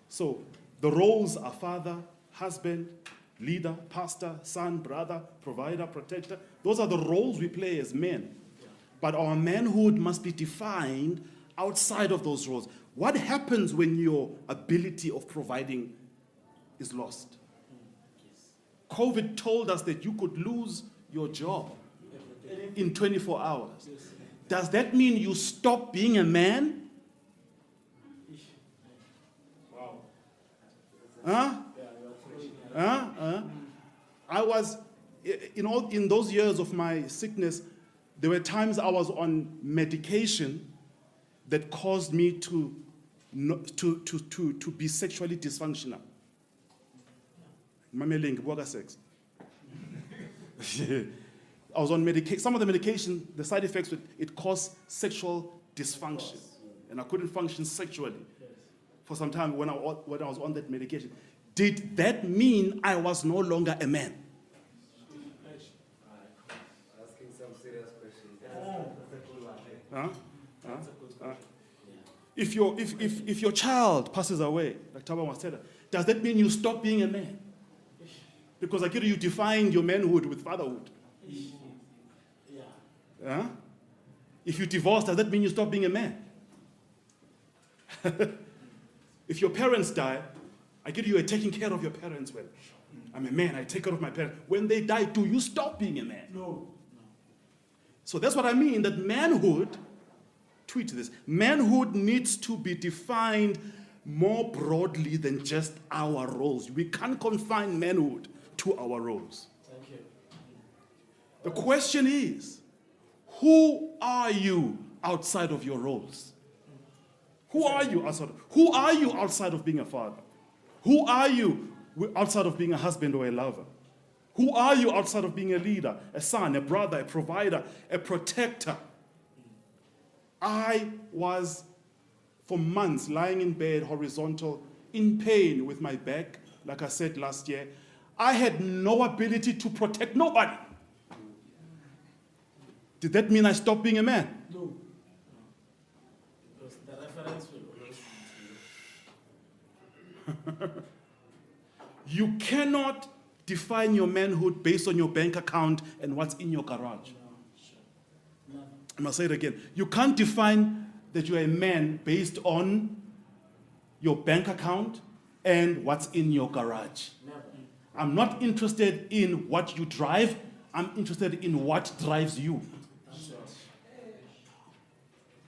So the roles are father, husband, leader, pastor, son, brother, provider, protector. Those are the roles we play as men. But our manhood must be defined outside of those roles. What happens when your ability of providing is lost? COVID told us that you could lose your job in 24 hours. Does that mean you stop being a man? Wow. Huh? I was, in those years of my sickness, there were times I was on medication that caused me to be sexually dysfunctional. Mameling, water sex. I was on medication. Some of the medication, the side effects, it caused sexual dysfunction, and I couldn't function sexually for some time when I was on that medication. Did that mean I was no longer a man? Asking some serious questions. Huh? If your child passes away, like Taba was said, does that mean you stop being a man? Because you defined your manhood with fatherhood. Yeah. Huh? If you divorce, does that mean you stop being a man? If your parents die, you are taking care of your parents well. I'm a man, I take care of my parents. When they die, do you stop being a man? No. So that's what I mean, that manhood, tweet this, manhood needs to be defined more broadly than just our roles. We can't confine manhood to our roles. Thank you. The question is, who are you outside of your roles? Who are you outside of being a father? Who are you outside of being a husband or a lover? Who are you outside of being a leader, a son, a brother, a provider, a protector? I was, for months, lying in bed, horizontal, in pain with my back, like I said last year. I had no ability to protect nobody. Did that mean I stopped being a man? No. Because the reference will always be You cannot define your manhood based on your bank account and what's in your garage. no. I must say it again. You can't define that you're a man based on your bank account and what's in your garage. Never. I'm not interested in what you drive. I'm interested in what drives you. That's it.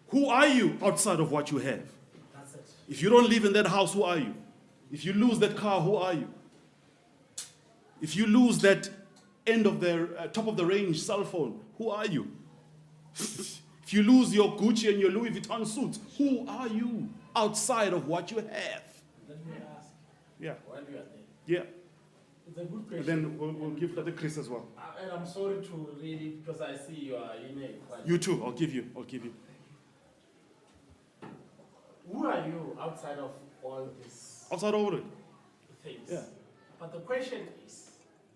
Who are you outside of what you have? That's it. If you don't live in that house, who are you? If you lose that car, who are you? If you lose that end of the top of the range cell phone, who are you? If you lose your Gucci and your Louis Vuitton suits, who are you outside of what you have? Let me ask. Yeah, While you are there, yeah. It's a good And question. then we'll give Brother Chris as well. And I'm sorry to read it because I see you are in a. You too. I'll give you. Who are you outside of all these Outside all it. things? Yeah. But the question is,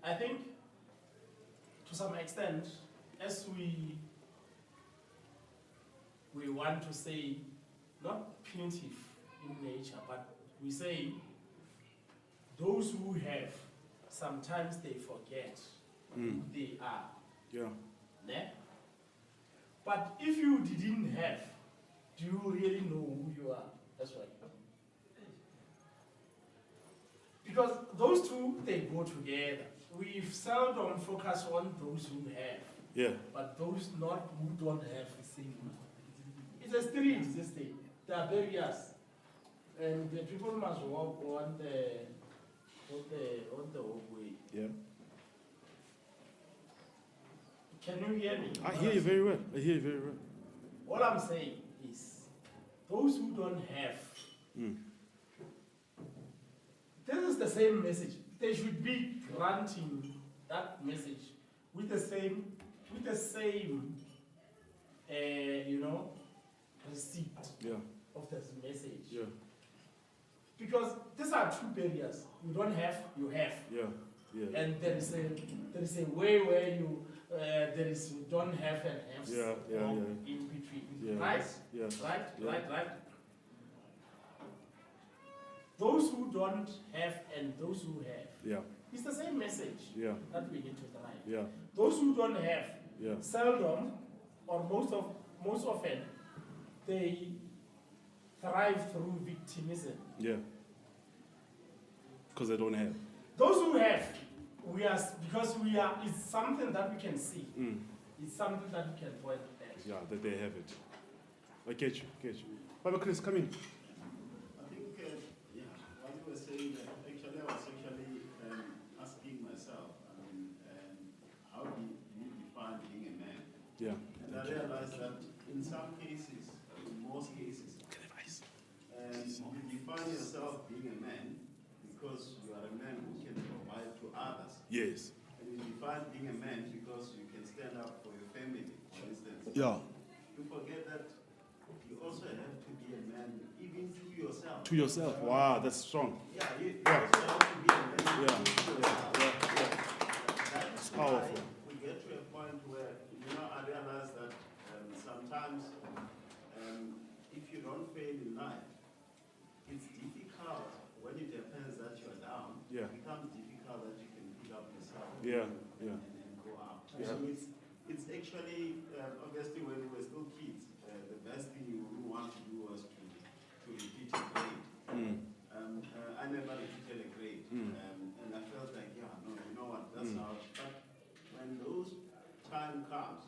I think, to some extent, as we want to say, not punitive in nature, but we say those who have, sometimes they forget who they are. Yeah. Ne? But if you didn't have, do you really know who you are? That's right. Because those two, they go together. We seldom focus on those who have, Yeah. but those not who don't have the same. It's a street, this thing. There are barriers, and the people must walk on the walkway. Yeah. Can you hear me? I hear you very well. All I'm saying is, those who don't have, this is the same message. They should be granting that message with the same, receipt Yeah. of this message. Yeah. Because these are two barriers. You don't have, you have. Yeah. Yeah. And there is a way where you don't have and have Yeah. in between. Yeah. Right? Yeah. Right? Yeah. Right? Those who don't have and those who have. Yeah. It's the same message Yeah. that we need to drive. Yeah. Those who don't have, Yeah. seldom or most often, they thrive through victimism. Yeah. Because they don't have. Those who have, it's something that we can see. It's something that we can point at. Yeah, that they have it. I get you. Baba Chris, come in. I think, what you were saying, actually, I was asking myself, how do you define being a man? Yeah. And I realized that in some cases, in most cases, you define yourself being a man because you are a man who can provide to others. Yes. And you define being a man because you can stand up for your family, for instance. Yeah. You forget that you also have to be a man even to yourself. To yourself. Wow, that's strong. Yeah, you Yeah. also have to be a man Yeah. even to yourself. It's powerful. We get to a point where, I realize that sometimes if you don't fail in life, it's difficult when it happens that you're down. Yeah. It becomes difficult that you can pick up yourself Yeah. and go up. Yeah. So it's actually, obviously when we were still kids, the best thing you would want to do was to repeat a grade. I never repeated a grade. And I felt like, no, you know what, that's how. But when those time comes,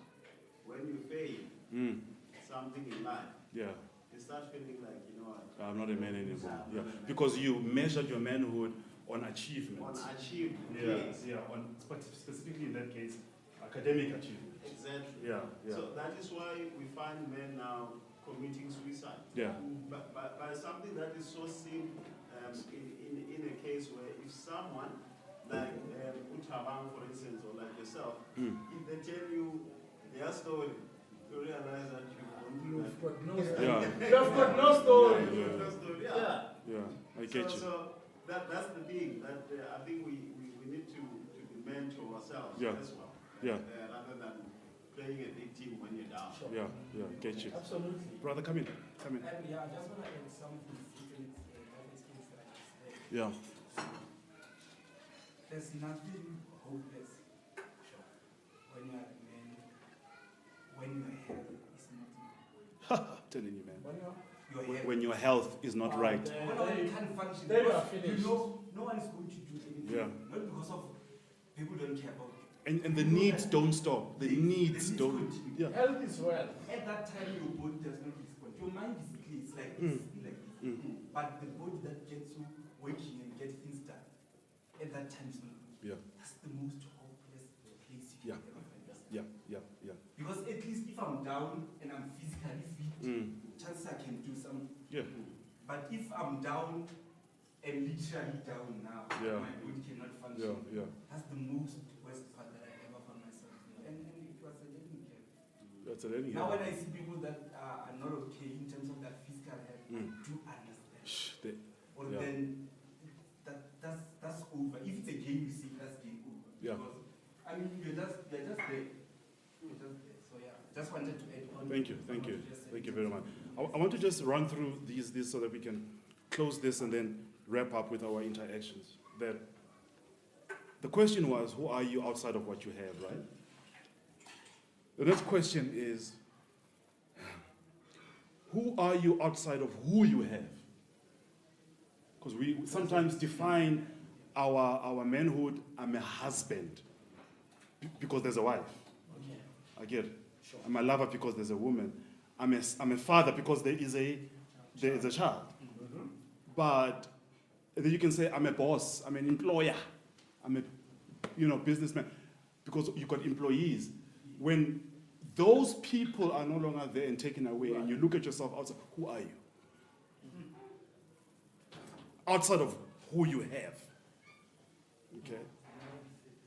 when you fail something in life, Yeah. you start feeling like, you know what, I'm not a man anymore. Yeah. Because you measured your manhood on achievement. on achieved Yeah. grades. Yeah. On specifically in that case, academic achievement. Exactly. Yeah. Yeah. So that is why we find men now committing suicide. Yeah. But by something that is so simple, in a case where if someone like Utabang, for instance, or like yourself, if they tell you their story, you realize that You've got no Yeah. You've got no story. Yeah. Yeah. Yeah. I get you. So that's the thing that I think we need to be men to ourselves Yeah. as well. Yeah. Rather than playing a victim when you're down. Sure. Yeah. Yeah. Get you. Absolutely. Brother, come in. Yeah, I just want to add something to that experience that I just had. Yeah. There's nothing hopeless when you are a man, when your health is not I'm telling you, man. your health. When your health is not right. When you can't function, Then you are because finished. no one is going to do anything. Yeah. Not because of people don't care about you. And the needs don't stop. The needs The don't. continue. Yeah. Health is well. At that time, your body does not respond. Your mind is clear. It's like this, like this. But the body that gets you working and get things done, at that time is not good. Yeah. That's the most hopeless place you Yeah. can ever find yourself. Yeah. Because at least if I'm down and I'm physically fit, chances I can do something. Yeah. But if I'm down and literally down now. Yeah. My body cannot Yeah, function. yeah. That's the most worst part that I ever found myself in. And it was a learning curve. That's a learning. Now when I see people that are not okay in terms of that physical health, I do understand. Or yeah. then that's over. If it's a game you see, that's game over. Yeah. Because, I mean, you're just there. You're just there. So yeah, just wanted to add on. Thank you, to thank what you, just said. thank you very much. I want to just run through these so that we can close this and then wrap up with our interactions. That the question was, who are you outside of what you have, right? The next question is, who are you outside of who you have? Because we sometimes define our manhood, I'm a husband because there's a wife. Okay. I get it. I'm a lover because there's a woman. I'm a father because there is a child. But then you can say I'm a boss, I'm an employer, I'm a businessman, because you've got employees. When those people are no longer there and taken away, and you look at yourself outside, who are you? Outside of who you have. Okay?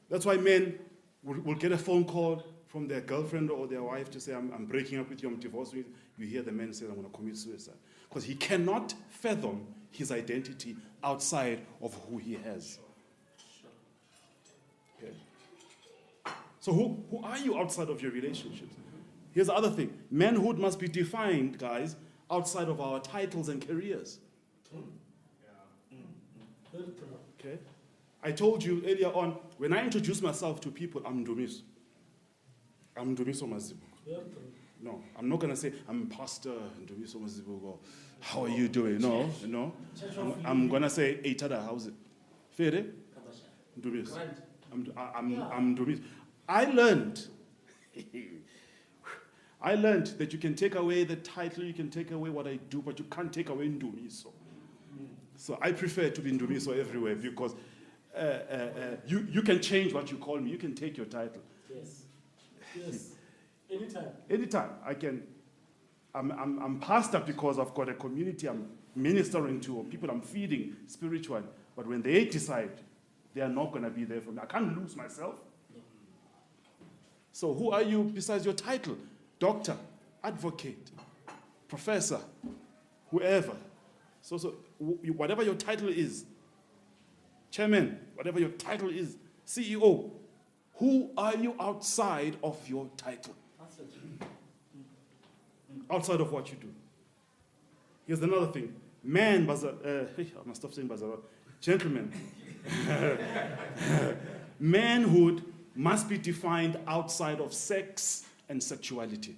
That's why men will get a phone call from their girlfriend or their wife to say, I'm breaking up with you, I'm divorcing you. You hear the man say, I'm going to commit suicide. Because he cannot fathom his identity outside of who he has. Okay. So who are you outside of your relationships? Here's the other thing. Manhood must be defined, guys, outside of our titles and careers. Very true. Okay? I told you earlier on, when I introduce myself to people, I'm Ndumiso. I'm Ndumiso Mazibu. Very true. No, I'm not going to say, I'm Pastor Ndumiso Mazibu. Or, how are you doing? No. Church of I'm going to say, Eitada, how's it? Fere? Kabasha. Ndumiso. Grant. I'm Ndumiso. I learned that you can take away the title, you can take away what I do, but you can't take away Ndumiso. So I prefer to be Ndumiso everywhere because you can change what you call me. You can take your title. Yes. Yes. Anytime. Anytime I can. I'm pastor because I've got a community I'm ministering to, or people I'm feeding spiritually. But when they decide, they are not going to be there for me. I can't lose myself. So who are you besides your title? Doctor, advocate, professor, whoever. So whatever your title is, chairman, whatever your title is, CEO, who are you outside of your title? That's it. Outside of what you do. Here's another thing. Man, I must stop saying bazaar. Gentlemen, manhood must be defined outside of sex and sexuality.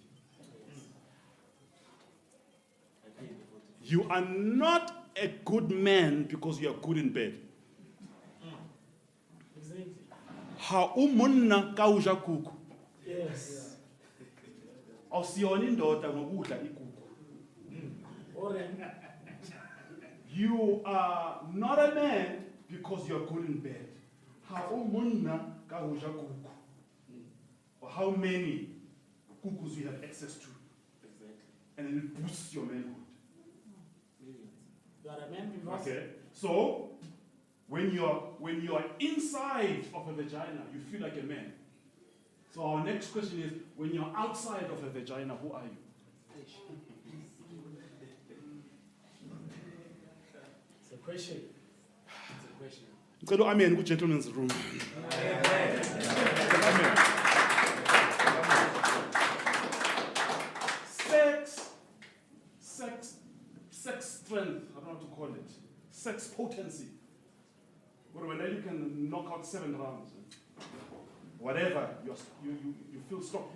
You are not a good man because you are good in bed. Exactly. Ha umunna kauja kuku. Yes. Awusiyona indoda ngokudla ikuku. Or You are not a man because you are good in bed. Ha umunna kauja kuku. Or how many kukus you have access to. exactly. And then it boosts your manhood. You are a man because Okay. So when you are inside of a vagina, you feel like a man. So our next question is, when you're outside of a vagina, who are you? it's a question. It's a question. Ngicela amen ku gentleman's room. Amen. Sex strength, I don't know what to call it. Sex potency. But when you can knock out 7 rounds, whatever, you feel strong.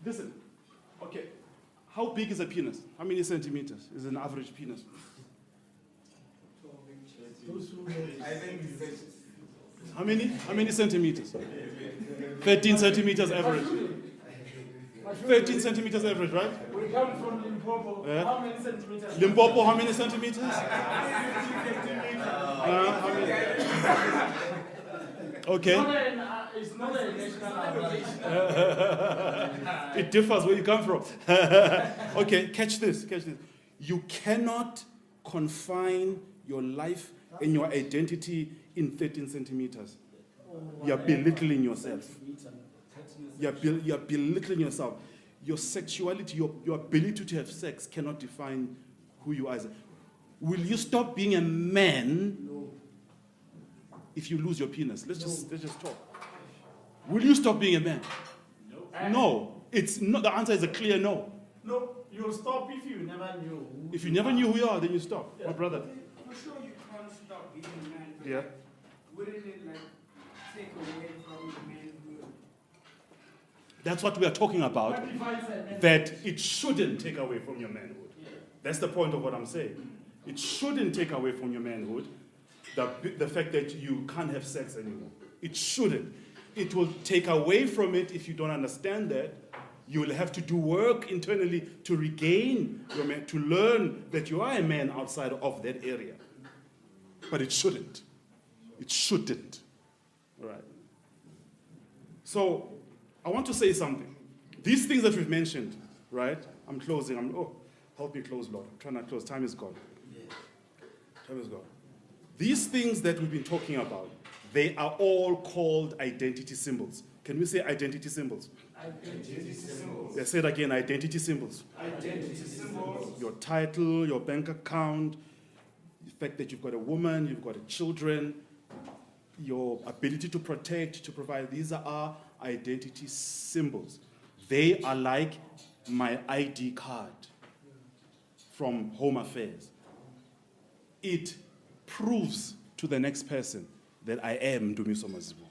Listen, okay, how big is a penis? How many centimeters is an average penis? Those who I think it's How many centimeters? 13 centimeters average. 13 centimeters average, right? we come from Limpopo. Yeah. How many centimeters? Limpopo, how many centimeters? How many? Okay. It's not a national average. It differs where you come from. Okay, catch this. You cannot confine your life and your identity in 13 centimeters. You're belittling yourself. You're belittling yourself. Your sexuality, your ability to have sex cannot define who you are. Will you stop being a man if you lose your penis? Let's just talk. Will you stop being a man? No. It's not. The answer is a clear no. No, you'll stop if you never knew. If you never knew who you are, then you stop. My brother. For sure you can't stop being a man, but Yeah. wouldn't it like take away from the manhood? That's what we are talking about. What defines a man? That it shouldn't take away from your manhood. That's the point of what I'm saying. It shouldn't take away from your manhood the fact that you can't have sex anymore. It shouldn't. It will take away from it if you don't understand that. You will have to do work internally to regain your man, to learn that you are a man outside of that area. But it shouldn't. It shouldn't. All right. So, I want to say something. These things that we've mentioned, right? I'm closing. Help me close, Lord. I'm trying to close. Time is gone. Time is gone. These things that we've been talking about, they are all called identity symbols. Can we say identity symbols? Identity symbols. Let's say it again, identity symbols. Identity symbols. Your title, your bank account, the fact that you've got a woman, you've got children, your ability to protect, to provide, these are our identity symbols. They are like my ID card from Home Affairs. It proves to the next person that I am Dumiso Mazibu.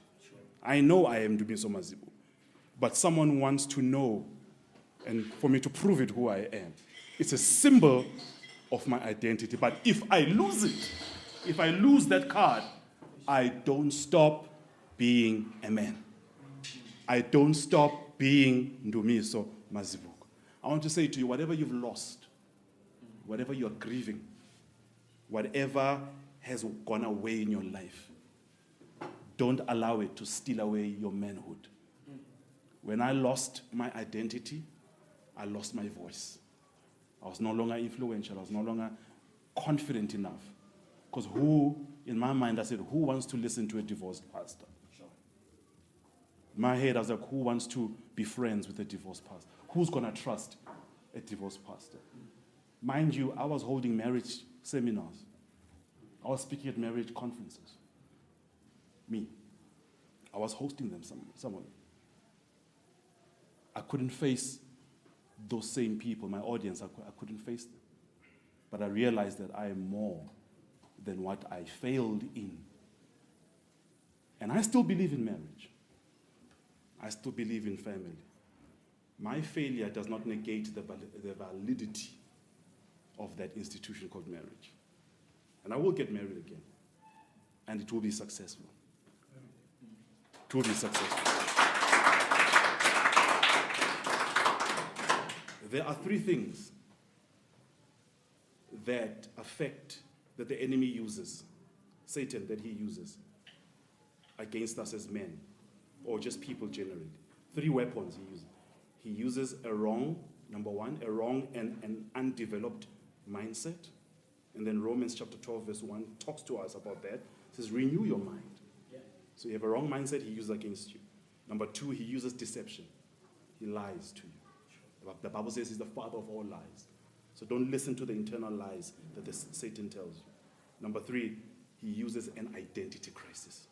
I know I am Dumiso Mazibu. But someone wants to know, and for me to prove it who I am. It's a symbol of my identity. But if I lose it, if I lose that card, I don't stop being a man. I don't stop being Ndumiso Mazibuko. I want to say to you, whatever you've lost, whatever you're grieving, whatever has gone away in your life, don't allow it to steal away your manhood. When I lost my identity, I lost my voice. I was no longer influential. I was no longer confident enough. Because in my mind, I said, who wants to listen to a divorced pastor? In my head, I was like, who wants to be friends with a divorced pastor? Who's going to trust a divorced pastor? Mind you, I was holding marriage seminars. I was speaking at marriage conferences. Me. I was hosting them, some of them. I couldn't face those same people, my audience. I couldn't face them. But I realized that I am more than what I failed in. And I still believe in marriage. I still believe in family. My failure does not negate the validity of that institution called marriage. And I will get married again. And it will be successful. It will be successful. There are three things that that the enemy uses, Satan, that he uses against us as men, or just people generally. Three weapons he uses. He uses number one, a wrong and an undeveloped mindset. And then Romans chapter 12, verse 1 talks to us about that. It says, renew your mind. Yeah. So you have a wrong mindset, he uses against you. Number two, he uses deception. He lies to you. The Bible says he's the father of all lies. So don't listen to the internal lies that Satan tells you. Number three, he uses an identity crisis.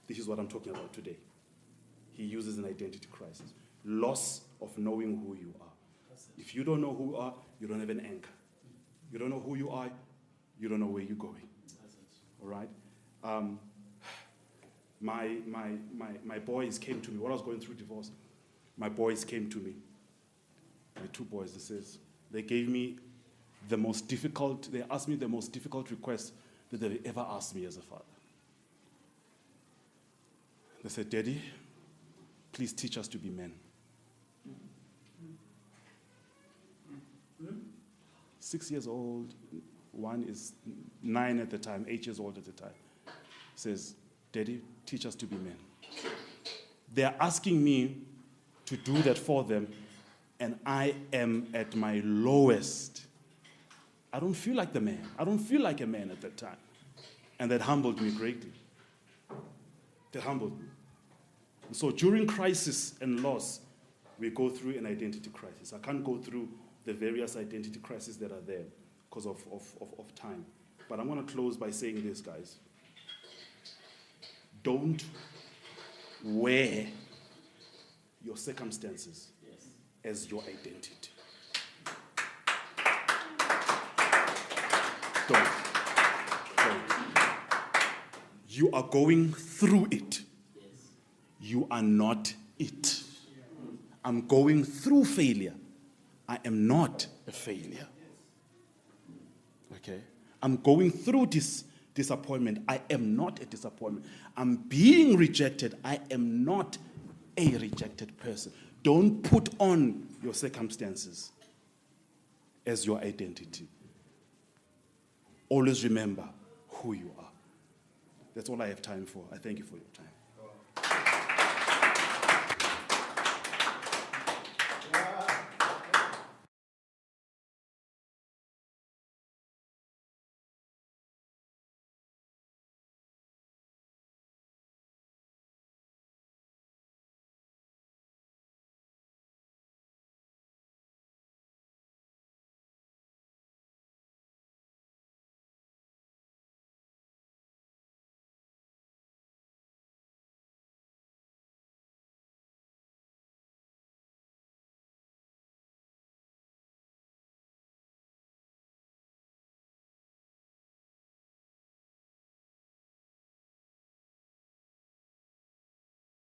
This is what I'm talking about today. He uses an identity crisis. Loss of knowing who you are. If you don't know who you are, you don't have an anchor. You don't know who you are, you don't know where you're going. All right? My boys came to me. When I was going through divorce, my boys came to me. My two boys, they gave me they asked me the most difficult request that they've ever asked me as a father. They said, Daddy, please teach us to be men. 6 years old, one is 9 at the time, 8 years old at the time. Says, Daddy, teach us to be men. They're asking me to do that for them, and I am at my lowest. I don't feel like the man. I don't feel like a man at that time. And that humbled me greatly. That humbled me. And so during crisis and loss, we go through an identity crisis. I can't go through the various identity crises that are there because of time. But I'm going to close by saying this, guys. Don't wear your circumstances as your identity. Don't. You are going through it. You are not it. I'm going through failure. I am not a failure. Okay? I'm going through this disappointment. I am not a disappointment. I'm being rejected. I am not a rejected person. Don't put on your circumstances as your identity. Always remember who you are. That's all I have time for. I thank you for your time.